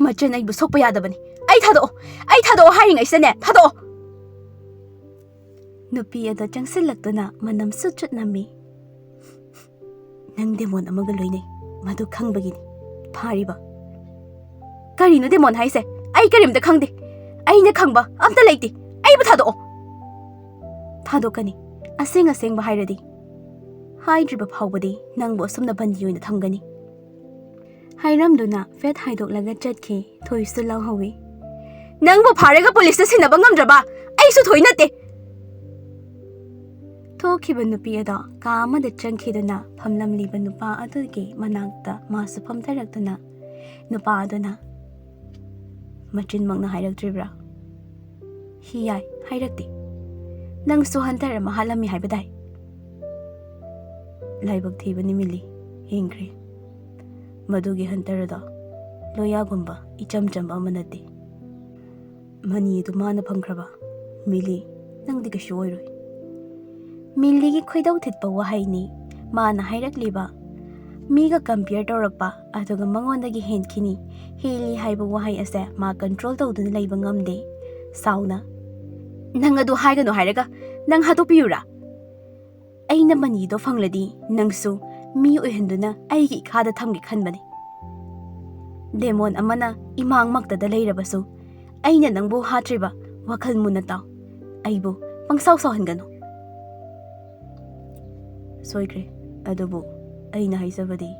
ꯃꯆꯟ ꯑꯩꯕꯨ ꯁꯣꯛꯄ ꯌꯥꯗꯕꯅꯤ꯫ ꯑꯩ ꯊꯥꯗꯣꯛꯑꯣ ꯍꯥꯏꯔꯤꯉꯩꯁꯤꯗꯅꯦ, ꯊꯥꯗꯣꯛꯑꯣ! ꯅꯨꯄꯤ ꯑꯗꯨ ꯆꯪꯁꯤꯜꯂꯛꯇꯨꯅ ꯃꯅꯝ ꯁꯨꯠ ꯅꯝꯃꯤ꯫ ꯅꯪ ꯗꯦꯃꯣꯟ ꯑꯃꯒ ꯂꯣꯏꯅꯩ, ꯃꯗꯨ ꯈꯪꯕꯒꯤꯅꯤ ꯐꯥꯔꯤꯕ꯫ ꯀꯔꯤꯅꯣ ꯗꯦꯃꯣꯟ ꯍꯥꯏꯁꯦ? ꯑꯩ ꯀꯔꯤꯝꯇ ꯈꯪꯗꯦ꯫ ꯑꯩꯅ ꯈꯪꯕ ꯑꯝꯇ ꯂꯩꯇꯦ꯫ ꯑꯩꯕꯨ ꯊꯥꯗꯣꯛꯑꯣ! ꯊꯥꯗꯣꯛꯀꯅꯤ, ꯑꯁꯦꯡꯕ ꯍꯥꯏꯔꯗꯤ꯫ ꯍꯥꯏꯗ꯭ꯔꯤꯕ ꯐꯥꯎꯕꯗꯤ ꯅꯪꯕꯨ ꯑꯁꯨꯝꯅ ꯕꯟꯗꯤ ꯑꯣꯏꯅ ꯊꯝꯒꯅꯤ꯫ ꯍꯥꯏꯔꯝꯗꯨꯅ ꯐꯦꯠ ꯍꯥꯏꯗꯣꯛꯂꯒ ꯆꯠꯈꯤ꯫ ꯊꯣꯏꯁꯨ ꯂꯥꯎꯍꯧꯏ꯫ ꯅꯪꯕꯨ ꯐꯥꯔꯒ ꯄꯨꯂꯤꯁꯇ ꯁꯤꯟꯅꯕ ꯉꯝꯗ꯭ꯔꯕ ꯑꯩꯁꯨ ꯊꯣꯏ ꯅꯠꯇꯦ! ꯊꯣꯛꯈꯤꯕ ꯅꯨꯄꯤ ꯑꯗꯣ ꯀꯥ ꯑꯃꯗ ꯆꯪꯈꯤꯗꯨꯅ ꯐꯝꯂꯝꯂꯤꯕ ꯅꯨꯄꯥ ꯑꯗꯨꯒꯤ ꯃꯅꯥꯛꯇ ꯃꯥꯁꯨ ꯐꯝꯊꯔꯛꯇꯨꯅ ꯅꯨꯄꯥ ꯑꯗꯨꯅ, ꯃꯆꯤꯟꯃꯛꯅ ꯍꯥꯏꯔꯛꯇ꯭ꯔꯤꯕ꯭ꯔꯥ? ꯌꯥꯏ, ꯍꯥꯏꯔꯛꯇꯦ꯫ ꯅꯪꯁꯨ ꯍꯟꯇꯔ ꯑꯃ ꯍꯥꯠꯂꯝꯃꯤ ꯍꯥꯏꯕꯗꯥꯏ? ꯂꯥꯏꯕꯛ ꯊꯤꯕꯅꯤ ꯃꯤꯂꯤ, ꯍꯤꯡꯈ꯭ꯔꯦ꯫ ꯃꯗꯨꯒꯤ ꯍꯟꯇꯔꯗꯣ ꯂꯣꯌꯥꯒꯨꯝꯕ ꯏꯆꯝ ꯆꯝꯕ ꯑꯃ ꯅꯠꯇꯦ꯫ ꯃꯅꯤ ꯑꯗꯨ ꯃꯥꯅ ꯐꯪꯈ꯭ꯔꯕ, ꯃꯤꯂꯤ, ꯅꯪꯗꯤ ꯀꯩꯁꯨ ꯑꯣꯏꯔꯣꯏ꯫ ꯃꯤꯂꯤꯒꯤ ꯈꯣꯏꯗꯧ ꯊꯤꯠꯄ ꯋꯥꯍꯩꯅꯤ ꯃꯥꯅ ꯍꯥꯏꯔꯛꯂꯤꯕ꯫ ꯃꯤꯒ ꯀꯝꯄꯤꯌꯔ ꯇꯧꯔꯛꯄ, ꯑꯗꯨꯒ ꯃꯉꯣꯟꯗꯒꯤ ꯍꯦꯟꯈꯤꯅꯤ, ꯍꯦꯜꯂꯤ ꯍꯥꯏꯕ ꯋꯥꯍꯩ ꯑꯁꯦ ꯃꯥ ꯀꯟꯇ꯭ꯔꯣꯜ ꯇꯧꯗꯨꯅ ꯂꯩꯕ ꯉꯝꯗꯦ꯫ ꯁꯥꯎꯅ, ꯅꯪ ꯑꯗꯨ ꯍꯥꯏꯒꯅꯨ ꯍꯥꯏꯔꯒ ꯅꯪ ꯍꯥꯠꯇꯣꯛꯄꯤꯌꯨꯔꯥ? ꯑꯩꯅ ꯃꯅꯤꯗꯣ ꯐꯪꯂꯗꯤ ꯅꯪꯁꯨ ꯃꯤ ꯑꯣꯏꯍꯟꯗꯨꯅ ꯑꯩꯒꯤ ꯏꯈꯥꯗ ꯊꯝꯒꯦ ꯈꯟꯕꯅꯤ꯫ ꯗꯦꯃꯣꯟ ꯑꯃꯅ ꯏꯃꯥꯡꯃꯛꯇꯗ ꯂꯩꯔꯕꯁꯨ ꯑꯩꯅ ꯅꯪꯕꯨ ꯍꯥꯠꯇ꯭ꯔꯤꯕ ꯋꯥꯈꯜ ꯃꯨꯟꯅ ꯇꯥꯎ꯫ ꯑꯩꯕꯨ ꯄꯪꯁꯥꯎ ꯁꯥꯎꯍꯟꯒꯅꯨ꯫ ꯁꯣꯏꯈ꯭ꯔꯦ, ꯑꯗꯨꯕꯨ ꯑꯩꯅ ꯍꯥꯏꯖꯕꯗꯤ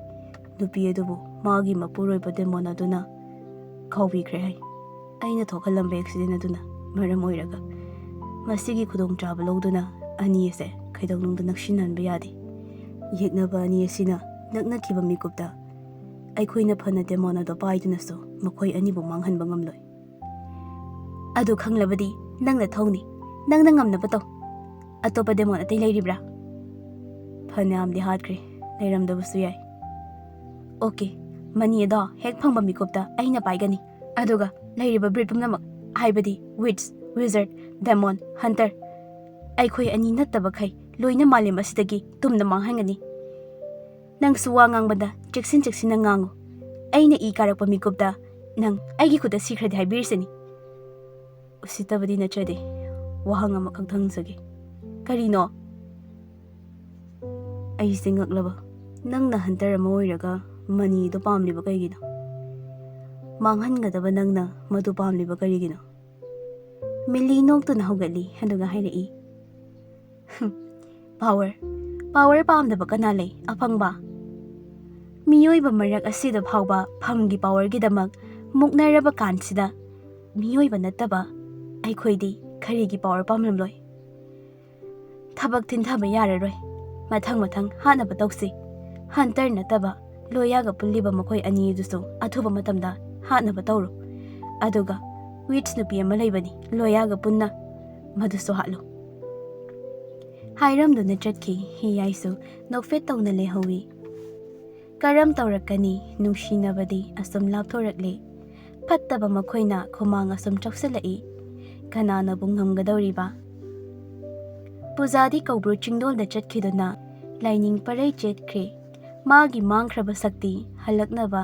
ꯅꯨꯄꯤ ꯑꯗꯨꯕꯨ ꯃꯥꯒꯤ ꯃꯄꯨꯔꯣꯏꯕ ꯗꯦꯃꯣꯟ ꯑꯗꯨꯅ ꯈꯥꯎꯕꯤꯈ꯭ꯔꯦ ꯍꯥꯏ꯫ ꯑꯩꯅ ꯊꯣꯛꯍꯜꯂꯝꯕ ꯑꯦꯛꯁꯤꯗꯦꯟ ꯑꯗꯨꯅ ꯃꯔꯝ ꯑꯣꯏꯔꯒ ꯃꯁꯤꯒꯤ ꯈꯨꯗꯣꯡꯆꯥꯕ ꯂꯧꯗꯨꯅ ꯑꯅꯤ ꯑꯁꯦ ꯀꯩꯗꯧꯅꯨꯡꯗ ꯅꯛꯁꯤꯟꯅꯍꯟꯕ ꯌꯥꯗꯦ꯫ ꯌꯦꯛꯅꯕ ꯑꯅꯤ ꯑꯁꯤꯅ ꯅꯛꯅꯈꯤꯕ ꯃꯤꯀꯨꯞꯇ ꯑꯩꯈꯣꯏꯅ ꯐꯅ ꯗꯦꯃꯣꯟ ꯑꯗꯣ ꯄꯥꯏꯗꯨꯅꯁꯨ ꯃꯈꯣꯏ ꯑꯅꯤꯕꯨ ꯃꯥꯡꯍꯟꯕ ꯉꯝꯂꯣꯏ꯫ ꯑꯗꯨ ꯈꯪꯂꯕꯗꯤ ꯅꯪꯅ ꯊꯧꯅꯤ, ꯅꯪꯅ ꯉꯝꯅꯕ ꯇꯧ꯫ ꯑꯇꯣꯞꯄ ꯗꯦꯃꯣꯟ ꯑꯇꯩ ꯂꯩꯔꯤꯕ꯭ꯔꯥ? ꯐꯅꯌꯥꯝꯗꯤ ꯍꯥꯠꯈ꯭ꯔꯦ, ꯂꯩꯔꯝꯗꯕꯁꯨ ꯌꯥꯏ꯫ ꯑꯣꯀꯦ, ꯃꯅꯤ ꯑꯗꯣ ꯍꯦꯛ ꯐꯪꯕ ꯃꯤꯀꯨꯞꯇ ꯑꯩꯅ ꯄꯥꯏꯒꯅꯤ, ꯑꯗꯨꯒ ꯂꯩꯔꯤꯕ ꯕ꯭ꯔꯤꯗ ꯄꯨꯝꯅꯃꯛ, ꯍꯥꯏꯕꯗꯤ ꯋꯤꯠꯆ, ꯋꯤꯖꯥꯔꯗ, ꯗꯦꯃꯣꯟ, ꯍꯟꯇꯔ, ꯑꯩꯈꯣꯏ ꯑꯅꯤ ꯅꯠꯇꯕꯈꯩ ꯂꯣꯏꯅ ꯃꯥꯂꯦꯝ ꯑꯁꯤꯗꯒꯤ ꯇꯨꯝꯅ ꯃꯥꯡꯍꯟꯒꯅꯤ꯫ ꯅꯪꯁꯨ ꯋꯥ ꯉꯥꯡꯕꯗ ꯆꯦꯛꯁꯤꯟꯅ ꯉꯥꯡꯉꯨ꯫ ꯑꯩꯅ ꯏ ꯀꯥꯔꯛꯄ ꯃꯤꯀꯨꯞꯇ ꯅꯪ ꯑꯩꯒꯤ ꯈꯨꯠꯇ ꯁꯤꯈ꯭ꯔꯗꯤ ꯍꯥꯏꯕꯤꯔꯤꯁꯤꯅꯤ꯫ ꯎꯁꯤꯠꯇꯕꯗꯤ ꯅꯠꯆꯗꯦ, ꯋꯥꯍꯪ ꯑꯃꯈꯛ ꯍꯪꯖꯒꯦ꯫ ꯀꯔꯤꯅꯣ? ꯑꯩꯁꯦ ꯉꯛꯂꯕ, ꯅꯪꯅ ꯍꯟꯇꯔ ꯑꯃ ꯑꯣꯏꯔꯒ ꯃꯅꯤꯗꯣ ꯄꯥꯝꯂꯤꯕ ꯀꯩꯒꯤꯅꯣ? ꯃꯥꯡꯍꯟꯒꯗꯕ ꯅꯪꯅ ꯃꯗꯨ ꯄꯥꯝꯂꯤꯕ ꯀꯔꯤꯒꯤꯅꯣ? ꯃꯤꯂꯤ ꯅꯣꯛꯇꯨꯅ ꯍꯧꯒꯠꯂꯤ, ꯑꯗꯨꯒ ꯍꯥꯏꯔꯛꯏ, ꯄꯥꯋꯔ ꯄꯥꯝꯗꯕ ꯀꯅꯥ ꯂꯩ ꯑꯐꯪꯕ? ꯃꯤꯑꯣꯏꯕ ꯃꯔꯛ ꯑꯁꯤꯗ ꯐꯥꯎꯕ ꯐꯝꯒꯤ ꯄꯥꯋꯔꯒꯤꯗꯃꯛ ꯃꯨꯛꯅꯔꯕ ꯀꯥꯟꯁꯤꯗ ꯃꯤꯑꯣꯏꯕ ꯅꯠꯇꯕ ꯑꯩꯈꯣꯏꯗꯤ ꯀꯔꯤꯒꯤ ꯄꯥꯋꯔ ꯄꯥꯝꯂꯝꯂꯣꯏ? ꯊꯕꯛ ꯊꯤꯟꯊꯕ ꯌꯥꯔꯔꯣꯏ, ꯃꯊꯪ ꯍꯥꯠꯅꯕ ꯇꯧꯁꯤ꯫ ꯍꯟꯇꯔ ꯅꯠꯇꯕ ꯂꯣꯌꯥꯒ ꯄꯨꯜꯂꯤꯕ ꯃꯈꯣꯏ ꯑꯅꯤ ꯑꯗꯨꯁꯨ ꯑꯊꯨꯕ ꯃꯇꯝꯗ ꯍꯥꯠꯅꯕ ꯇꯧꯔꯣ꯫ ꯑꯗꯨꯒ ꯋꯤꯠꯆ ꯅꯨꯄꯤ ꯑꯃ ꯂꯩꯕꯅꯤ ꯂꯣꯌꯥꯒ ꯄꯨꯟꯅ, ꯃꯗꯨꯁꯨ ꯍꯥꯠꯂꯨ꯫ ꯍꯥꯏꯔꯝꯗꯨꯅ ꯆꯠꯈꯤ꯫ ꯍꯤꯌꯥꯏꯁꯨ ꯅꯣꯛꯐꯦꯠ ꯇꯧꯅ ꯂꯩꯍꯧꯏ꯫ ꯀꯔꯝ ꯇꯧꯔꯛꯀꯅꯤ? ꯅꯨꯡꯁꯤꯅꯕꯗꯤ ꯑꯁꯨꯝ ꯂꯥꯞꯊꯣꯔꯛꯂꯤ꯫ ꯐꯠꯇꯕ ꯃꯈꯣꯏꯅ ꯈꯨꯃꯥꯡ ꯑꯁꯨꯝ ꯆꯥꯎꯁꯤꯜꯂꯛꯏ꯫ ꯀꯅꯥꯅꯕꯨ ꯉꯝꯒꯗꯧꯔꯤꯕ? ꯄꯨꯖꯥꯗꯤ ꯀꯧꯕ꯭ꯔꯨ ꯆꯤꯡꯗꯣꯜꯗ ꯆꯠꯈꯤꯗꯨꯅ ꯂꯥꯏꯅꯤꯡ ꯄꯔꯩ ꯆꯦꯠꯈ꯭ꯔꯦ꯫ ꯃꯥꯒꯤ ꯃꯥꯡꯈ꯭ꯔꯕ ꯁꯛꯇꯤ ꯍꯜꯂꯛꯅꯕ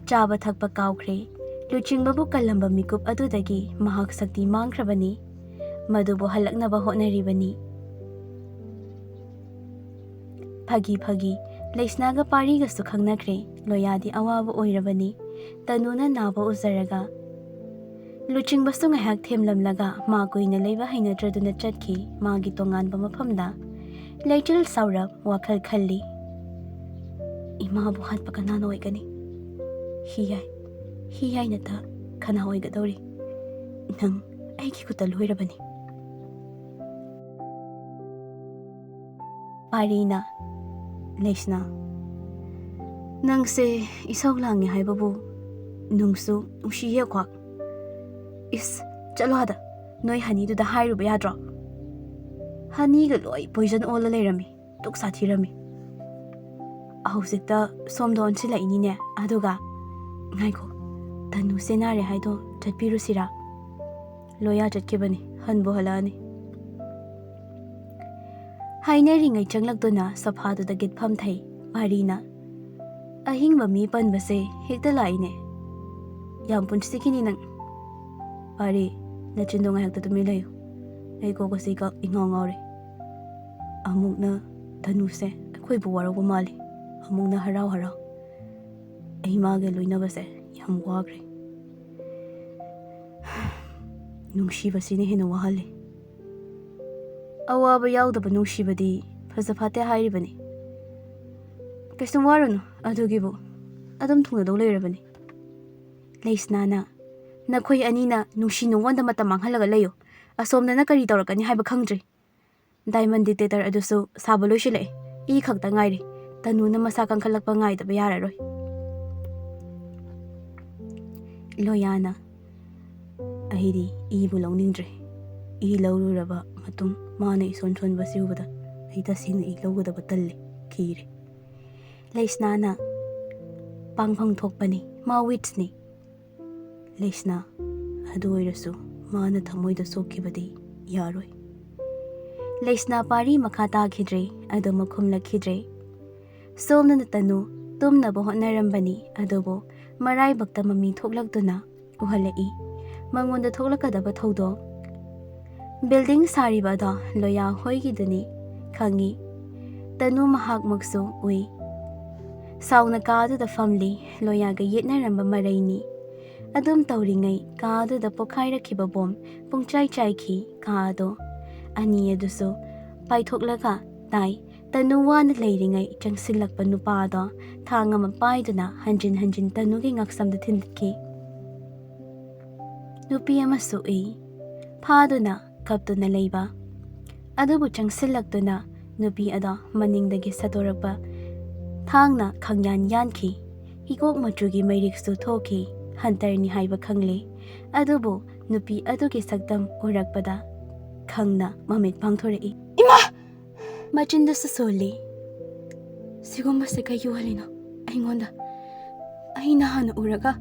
ꯆꯥꯕ ꯊꯛꯄ ꯀꯥꯎꯈ꯭ꯔꯦ꯫ ꯂꯨꯆꯤꯡꯕꯕꯨ ꯀꯜꯂꯝꯕ ꯃꯤꯀꯨꯞ ꯑꯗꯨꯗꯒꯤ ꯃꯍꯥꯛ ꯁꯛꯇꯤ ꯃꯥꯡꯈ꯭ꯔꯕꯅꯤ, ꯃꯗꯨꯕꯨ ꯍꯜꯂꯛꯅꯕ ꯍꯣꯠꯅꯔꯤꯕꯅꯤ꯫ ꯐꯥꯒꯤ ꯂꯩꯁꯅꯥꯒ ꯄꯥꯔꯤꯒꯁꯨ ꯈꯪꯅꯈ꯭ꯔꯦ꯫ ꯂꯣꯌꯥꯗꯤ ꯑꯋꯥꯕ ꯑꯣꯏꯔꯕꯅꯤ, ꯇꯅꯨꯅ ꯅꯥꯕ ꯎꯖꯔꯒ꯫ ꯂꯨꯆꯤꯡꯕꯁꯨ ꯉꯥꯏꯍꯥꯛ ꯊꯦꯝꯂꯝꯂꯒ ꯃꯥ ꯀꯨꯏꯅ ꯂꯩꯕ ꯍꯩꯅꯗ꯭ꯔꯗꯨꯅ ꯆꯠꯈꯤ ꯃꯥꯒꯤ ꯇꯣꯉꯥꯟꯕ ꯃꯐꯝꯗ꯫ ꯂꯩꯆꯤꯜ ꯁꯥꯎꯔꯞ ꯋꯥꯈꯜ ꯈꯜꯂꯤ꯫ ꯏꯃꯥꯕꯨ ꯍꯥꯠꯄ ꯀꯅꯥꯅ ꯑꯣꯏꯒꯅꯤ? ꯍꯤꯌꯥꯏ ꯅꯠꯇ ꯀꯅꯥ ꯑꯣꯏꯒꯗꯧꯔꯤ? ꯅꯪ ꯑꯩꯒꯤ ꯈꯨꯠꯇ ꯂꯣꯏꯔꯕꯅꯤ꯫ ꯄꯥꯔꯤꯅ, ꯂꯩꯁꯅꯥ, ꯅꯪꯁꯦ ꯏꯁꯧ ꯂꯥꯡꯉꯦ ꯍꯥꯏꯕꯕꯨ ꯅꯨꯡꯁꯨ ꯅꯨꯡꯁꯤꯌꯦ ꯈ꯭ꯋꯥꯛ꯫ ꯏꯁ, ꯆꯠꯂꯣ ꯑꯥꯗ, ꯅꯣꯏ ꯍꯅꯤꯗꯨꯗ ꯍꯥꯏꯔꯨꯕ ꯌꯥꯗ꯭ꯔꯣ? ꯍꯅꯤꯒ ꯂꯣꯏ ꯄꯣꯏꯖꯟ ꯑꯣꯜꯂ ꯂꯩꯔꯝꯃꯤ, ꯇꯨꯛ ꯁꯥꯊꯤꯔꯝꯃꯤ꯫ ꯍꯧꯖꯤꯛꯇ ꯁꯣꯝꯗ ꯑꯣꯟꯁꯤꯜꯂꯛꯏꯅꯤꯅꯦ, ꯑꯗꯨꯒ ꯉꯥꯏꯈꯣ, ꯇꯅꯨꯁꯦ ꯅꯥꯔꯦ ꯍꯥꯏꯗꯣ ꯆꯠꯄꯤꯔꯨꯁꯤꯔꯥ? ꯂꯣꯌꯥ ꯆꯠꯈꯤꯕꯅꯤ, ꯍꯟꯕꯨ ꯍꯜꯂꯛꯑꯅꯤ꯫ ꯍꯥꯏꯅꯔꯤꯉꯩ ꯆꯪꯂꯛꯇꯨꯅ ꯁꯣꯐꯥꯗꯨꯗ ꯒꯤꯠꯐꯝ ꯊꯩ ꯄꯥꯔꯤꯅ꯫ ꯑꯍꯤꯡꯕ ꯃꯤ ꯄꯟꯕꯁꯦ ꯍꯦꯛꯇ ꯂꯥꯛꯏꯅꯦ, ꯌꯥꯝ ꯄꯨꯟꯁꯤꯈꯤꯅꯤ ꯅꯪ꯫ ꯄꯥꯔꯤ, ꯅꯆꯤꯟꯗꯣ ꯉꯥꯏꯍꯥꯛꯇ ꯇꯨꯃꯤꯟ ꯂꯩꯌꯨ, ꯑꯩ ꯀꯣꯛꯀꯁꯤ ꯏꯉꯥꯎ ꯉꯥꯎꯔꯦ꯫ ꯑꯃꯨꯛꯅ ꯇꯅꯨꯁꯦ ꯑꯩꯈꯣꯏꯕꯨ ꯋꯥꯔꯧꯕ ꯃꯥꯜꯂꯤ, ꯑꯃꯨꯛꯅ ꯍꯔꯥꯎ ꯑꯩ ꯃꯥꯒ ꯂꯣꯏꯅꯕꯁꯦ ꯌꯥꯝ ꯋꯥꯈ꯭ꯔꯦ꯫ ꯅꯨꯡꯁꯤꯕꯁꯤꯅ ꯍꯦꯟꯅ ꯋꯥꯍꯜꯂꯤ꯫ ꯑꯋꯥꯕ ꯌꯥꯎꯗꯕ ꯅꯨꯡꯁꯤꯕꯗꯤ ꯐꯖ ꯐꯠꯇꯦ ꯍꯥꯏꯔꯤꯕꯅꯤ꯫ ꯀꯩꯁꯨꯝ ꯋꯥꯔꯨꯅꯨ, ꯑꯗꯨꯒꯤꯕꯨ ꯑꯗꯨꯝ ꯊꯨꯡꯅꯗꯧ ꯂꯩꯔꯕꯅꯤ꯫ ꯂꯩꯁꯅꯥꯅ, ꯅꯈꯣꯏ ꯑꯅꯤꯅ ꯅꯨꯡꯁꯤ ꯅꯨꯡꯉꯣꯟꯗ ꯃꯇꯝ ꯃꯥꯡꯍꯜꯂꯒ ꯂꯩꯌꯨ, ꯑꯁꯣꯝꯗꯅ ꯀꯔꯤ ꯇꯧꯔꯛꯀꯅꯤ ꯍꯥꯏꯕ ꯈꯪꯗ꯭ꯔꯤ꯫ ꯗꯥꯏꯃꯟ ꯗꯤꯛꯇꯦꯇꯔ ꯑꯗꯨꯁꯨ ꯁꯥꯕ ꯂꯣꯏꯁꯤꯜꯂꯛꯑꯦ, ꯏ ꯈꯛꯇ ꯉꯥꯏꯔꯦ, ꯇꯅꯨꯅ ꯃꯁꯥ ꯀꯟꯈꯠꯂꯛꯄ ꯉꯥꯏꯗꯕ ꯌꯥꯔꯔꯣꯏ꯫ ꯂꯣꯌꯥꯅ, ꯑꯩꯗꯤ ꯏꯕꯨ ꯂꯧꯅꯤꯡꯗ꯭ꯔꯦ, ꯏ ꯂꯧꯔꯨꯔꯕ ꯃꯇꯨꯡ ꯃꯥꯅ ꯏꯁꯣꯟ ꯁꯣꯟꯕꯁꯤ ꯎꯕꯗ ꯑꯩ ꯇꯁꯦꯡꯅ ꯏ ꯂꯧꯒꯗꯕ ꯇꯜꯂꯦ, ꯀꯤꯔꯦ꯫ ꯂꯩꯁꯅꯥꯅ, ꯄꯥꯡꯐꯝ ꯊꯣꯛꯄꯅꯤ, ꯃꯥ ꯋꯤꯠꯁꯅꯤ꯫ ꯂꯩꯁꯅꯥ, ꯑꯗꯨ ꯑꯣꯏꯔꯁꯨ ꯃꯥꯅ ꯊꯃꯣꯏꯗ ꯁꯣꯛꯈꯤꯕꯗꯤ ꯌꯥꯔꯣꯏ꯫ ꯂꯩꯁꯅꯥ ꯄꯥꯔꯤ ꯃꯈꯥ ꯇꯥꯈꯤꯗ꯭ꯔꯦ, ꯑꯗꯨꯃꯛ ꯈꯨꯝꯂꯛꯈꯤꯗ꯭ꯔꯦ꯫ ꯁꯣꯝꯗꯅ ꯇꯅꯨ ꯇꯨꯝꯅꯕ ꯍꯣꯠꯅꯔꯝꯕꯅꯤ, ꯑꯗꯨꯕꯨ ꯃꯔꯥꯏꯕꯛꯇ ꯃꯃꯤ ꯊꯣꯛꯂꯛꯇꯨꯅ ꯎꯍꯜꯂꯛꯏ ꯃꯉꯣꯟꯗ ꯊꯣꯛꯂꯛꯀꯗꯕ ꯊꯧꯗꯣꯛ꯫ ꯕꯤꯜꯗꯤꯡ ꯁꯥꯔꯤꯕ ꯑꯗꯣ ꯂꯣꯌꯥ ꯍꯣꯏꯒꯤꯗꯨꯅꯤ ꯈꯪꯉꯤ꯫ ꯇꯅꯨ ꯃꯍꯥꯛꯃꯛꯁꯨ ꯎꯏ꯫ ꯁꯥꯎꯅ ꯀꯥꯗꯨꯗ ꯐꯝꯂꯤ, ꯂꯣꯌꯥꯒ ꯌꯦꯠꯅꯔꯝꯕ ꯃꯔꯩꯅꯤ꯫ ꯑꯗꯨꯝ ꯇꯧꯔꯤꯉꯩ ꯀꯥꯗꯨꯗ ꯄꯣꯈꯥꯏꯔꯛꯈꯤꯕ ꯕꯣꯝ ꯄꯨꯡꯆꯥꯏ ꯆꯥꯏꯈꯤ ꯀꯥ ꯑꯗꯣ꯫ ꯑꯅꯤ ꯑꯗꯨꯁꯨ ꯄꯥꯏꯊꯣꯛꯂꯒ ꯇꯥꯏ꯫ ꯇꯅꯨ ꯋꯥꯅ ꯂꯩꯔꯤꯉꯩ ꯆꯪꯁꯤꯜꯂꯛꯄ ꯅꯨꯄꯥꯗꯣ ꯊꯥꯡ ꯑꯃ ꯄꯥꯏꯗꯨꯅ ꯍꯟꯖꯤꯟ ꯍꯟꯖꯤꯟ ꯇꯅꯨꯒꯤ ꯉꯛꯁꯝꯗ ꯊꯤꯟꯈꯤ꯫ ꯅꯨꯄꯤ ꯑꯃꯁꯨ ꯎꯏ, ꯐꯥꯗꯨꯅ ꯀꯞꯇꯨꯅ ꯂꯩꯕ꯫ ꯑꯗꯨꯕꯨ ꯆꯪꯁꯤꯜꯂꯛꯇꯨꯅ ꯅꯨꯄꯤ ꯑꯗꯣ ꯃꯅꯤꯡꯗꯒꯤ ꯁꯠꯇꯣꯔꯛꯄ ꯊꯥꯡꯅ ꯈꯪꯌꯥꯟ ꯌꯥꯟꯈꯤ꯫ ꯍꯤꯒꯣꯛ ꯃꯆꯨꯒꯤ ꯃꯩꯔꯤꯛꯁꯨ ꯊꯣꯛꯈꯤ, ꯍꯟꯇꯔꯅꯤ ꯍꯥꯏꯕ ꯈꯪꯂꯦ꯫ ꯑꯗꯨꯕꯨ ꯅꯨꯄꯤ ꯑꯗꯨꯒꯤ ꯁꯛꯇꯝ ꯎꯔꯛꯄꯗ ꯈꯪꯅ ꯃꯃꯤꯠ ꯄꯥꯡꯊꯣꯔꯛꯏ꯫ ꯏꯃꯥ! ꯃꯆꯤꯟꯗꯨꯁꯨ ꯁꯣꯜꯂꯤ꯫ ꯁꯤꯒꯨꯝꯕꯁꯦ ꯀꯩꯒꯤ ꯎꯍꯜꯂꯤꯅꯣ ꯑꯩꯉꯣꯟꯗ? ꯑꯩꯅ ꯍꯥꯟꯅ ꯎꯔꯒ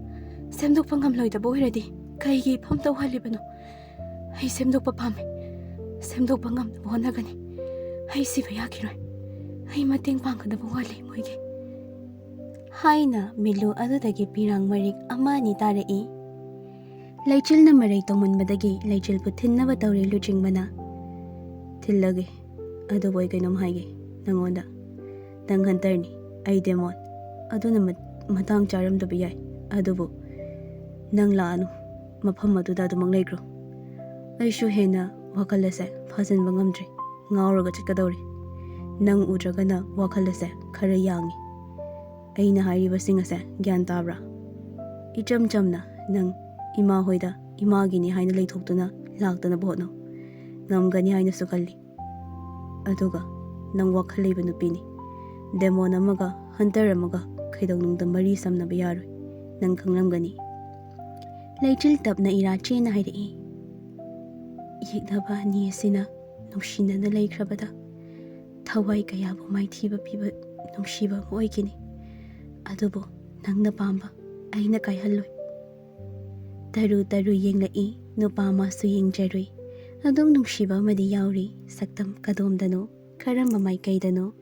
ꯁꯦꯝꯗꯣꯛꯄ ꯉꯝꯂꯣꯏꯗꯕ ꯑꯣꯏꯔꯗꯤ ꯀꯩꯒꯤ ꯏꯐꯝ ꯇꯧꯍꯜꯂꯤꯕꯅꯣ? ꯑꯩ ꯁꯦꯝꯗꯣꯛꯄ ꯄꯥꯝꯃꯤ, ꯁꯦꯝꯗꯣꯛꯄ ꯉꯝꯅꯕ ꯍꯣꯠꯅꯒꯅꯤ꯫ ꯑꯩ ꯁꯤꯕ ꯌꯥꯈꯤꯔꯣꯏ, ꯑꯩ ꯃꯇꯦꯡ ꯄꯥꯡꯒꯗꯕ ꯋꯥꯠꯂꯤ ꯃꯣꯏꯒꯤ꯫ ꯍꯥꯏꯅ ꯃꯤꯠꯂꯨ ꯑꯗꯨꯗꯒꯤ ꯄꯤꯔꯥꯡ ꯃꯔꯤꯛ ꯑꯃ ꯑꯅꯤ ꯇꯥꯔꯛꯏ꯫ ꯂꯩꯆꯤꯜꯅ ꯃꯔꯩ ꯇꯧꯃꯟꯕꯗꯒꯤ ꯂꯩꯆꯤꯜꯕꯨ ꯊꯤꯟꯅꯕ ꯇꯧꯔꯦ ꯂꯨꯆꯤꯡꯕꯅ꯫ ꯊꯤꯜꯂꯒꯦ, ꯑꯗꯨꯕꯨ ꯑꯩ ꯀꯩꯅꯣꯝ ꯍꯥꯏꯒꯦ ꯅꯪꯉꯣꯟꯗ꯫ ꯅꯪ ꯍꯟꯇꯔꯅꯤ, ꯑꯩ ꯗꯦꯃꯣꯟ, ꯑꯗꯨꯅ ꯃꯇꯥꯡ ꯆꯥꯔꯝꯗꯕ ꯌꯥꯏ, ꯑꯗꯨꯕꯨ ꯅꯪ ꯂꯥꯛꯑꯅꯨ, ꯃꯐꯝ ꯑꯗꯨꯗ ꯑꯗꯨꯃꯛ ꯂꯩꯈ꯭ꯔꯣ꯫ ꯑꯩꯁꯨ ꯍꯦꯟꯅ ꯋꯥꯈꯜ ꯑꯁꯦ ꯐꯥꯖꯤꯟꯕ ꯉꯝꯗ꯭ꯔꯤ, ꯉꯥꯎꯔꯒ ꯆꯠꯀꯗꯧꯔꯤ꯫ ꯅꯪ ꯎꯗ꯭ꯔꯒꯅ ꯋꯥꯈꯜ ꯑꯁꯦ ꯈꯔ ꯌꯥꯡꯉꯤ꯫ ꯑꯩꯅ ꯍꯥꯏꯔꯤꯕꯁꯤꯡ ꯑꯁꯦ ꯒ꯭ꯌꯥꯟ ꯇꯥꯕ꯭ꯔꯥ? ꯏꯆꯝ ꯆꯝꯅ ꯅꯪ ꯏꯃꯥ ꯍꯣꯏꯗ ꯏꯃꯥꯒꯤꯅꯤ ꯍꯥꯏꯅ ꯂꯩꯊꯣꯛꯇꯨꯅ ꯂꯥꯛꯇꯅꯕ ꯍꯣꯠꯅꯧ, ꯉꯝꯒꯅꯤ ꯍꯥꯏꯅꯁꯨ ꯈꯜꯂꯤ꯫ ꯑꯗꯨꯒ ꯅꯪ ꯋꯥꯈꯜ ꯂꯩꯕ ꯅꯨꯄꯤꯅꯤ, ꯗꯦꯃꯣꯟ ꯑꯃꯒ ꯍꯟꯇꯔ ꯑꯃꯒ ꯀꯩꯗꯧꯅꯨꯡꯗ ꯃꯔꯤ ꯁꯝꯅꯕ ꯌꯥꯔꯣꯏ, ꯅꯪ ꯈꯪꯂꯝꯒꯅꯤ꯫ ꯂꯩꯆꯤꯜ ꯇꯞꯅ ꯏꯔꯥꯆꯦꯅ ꯍꯥꯏꯔꯛꯏ꯫ ꯌꯦꯛꯅꯕ ꯑꯅꯤ ꯑꯁꯤꯅ ꯅꯨꯡꯁꯤꯅꯅ ꯂꯩꯈ꯭ꯔꯕꯗ ꯊꯋꯥꯏ ꯀꯌꯥꯕꯨ ꯃꯥꯏꯊꯤꯕ ꯄꯤꯕ ꯅꯨꯡꯁꯤꯕ ꯑꯃ ꯑꯣꯏꯈꯤꯅꯤ, ꯑꯗꯨꯕꯨ ꯅꯪꯅ ꯄꯥꯝꯕ ꯑꯩꯅ ꯀꯥꯏꯍꯜꯂꯣꯏ꯫ ꯇꯔꯨ ꯇꯔꯨ ꯌꯦꯡꯂꯛꯏ, ꯅꯨꯄꯥ ꯃꯥꯁꯨ ꯌꯦꯡꯖꯔꯨꯏ꯫ ꯑꯗꯨꯝ ꯅꯨꯡꯁꯤꯕ ꯑꯃꯗꯤ ꯌꯥꯎꯔꯤ, ꯁꯛꯇꯝ ꯀꯗꯣꯝꯗꯅꯣ, ꯀꯔꯝꯕ ꯃꯥꯏꯀꯩꯗꯅꯣ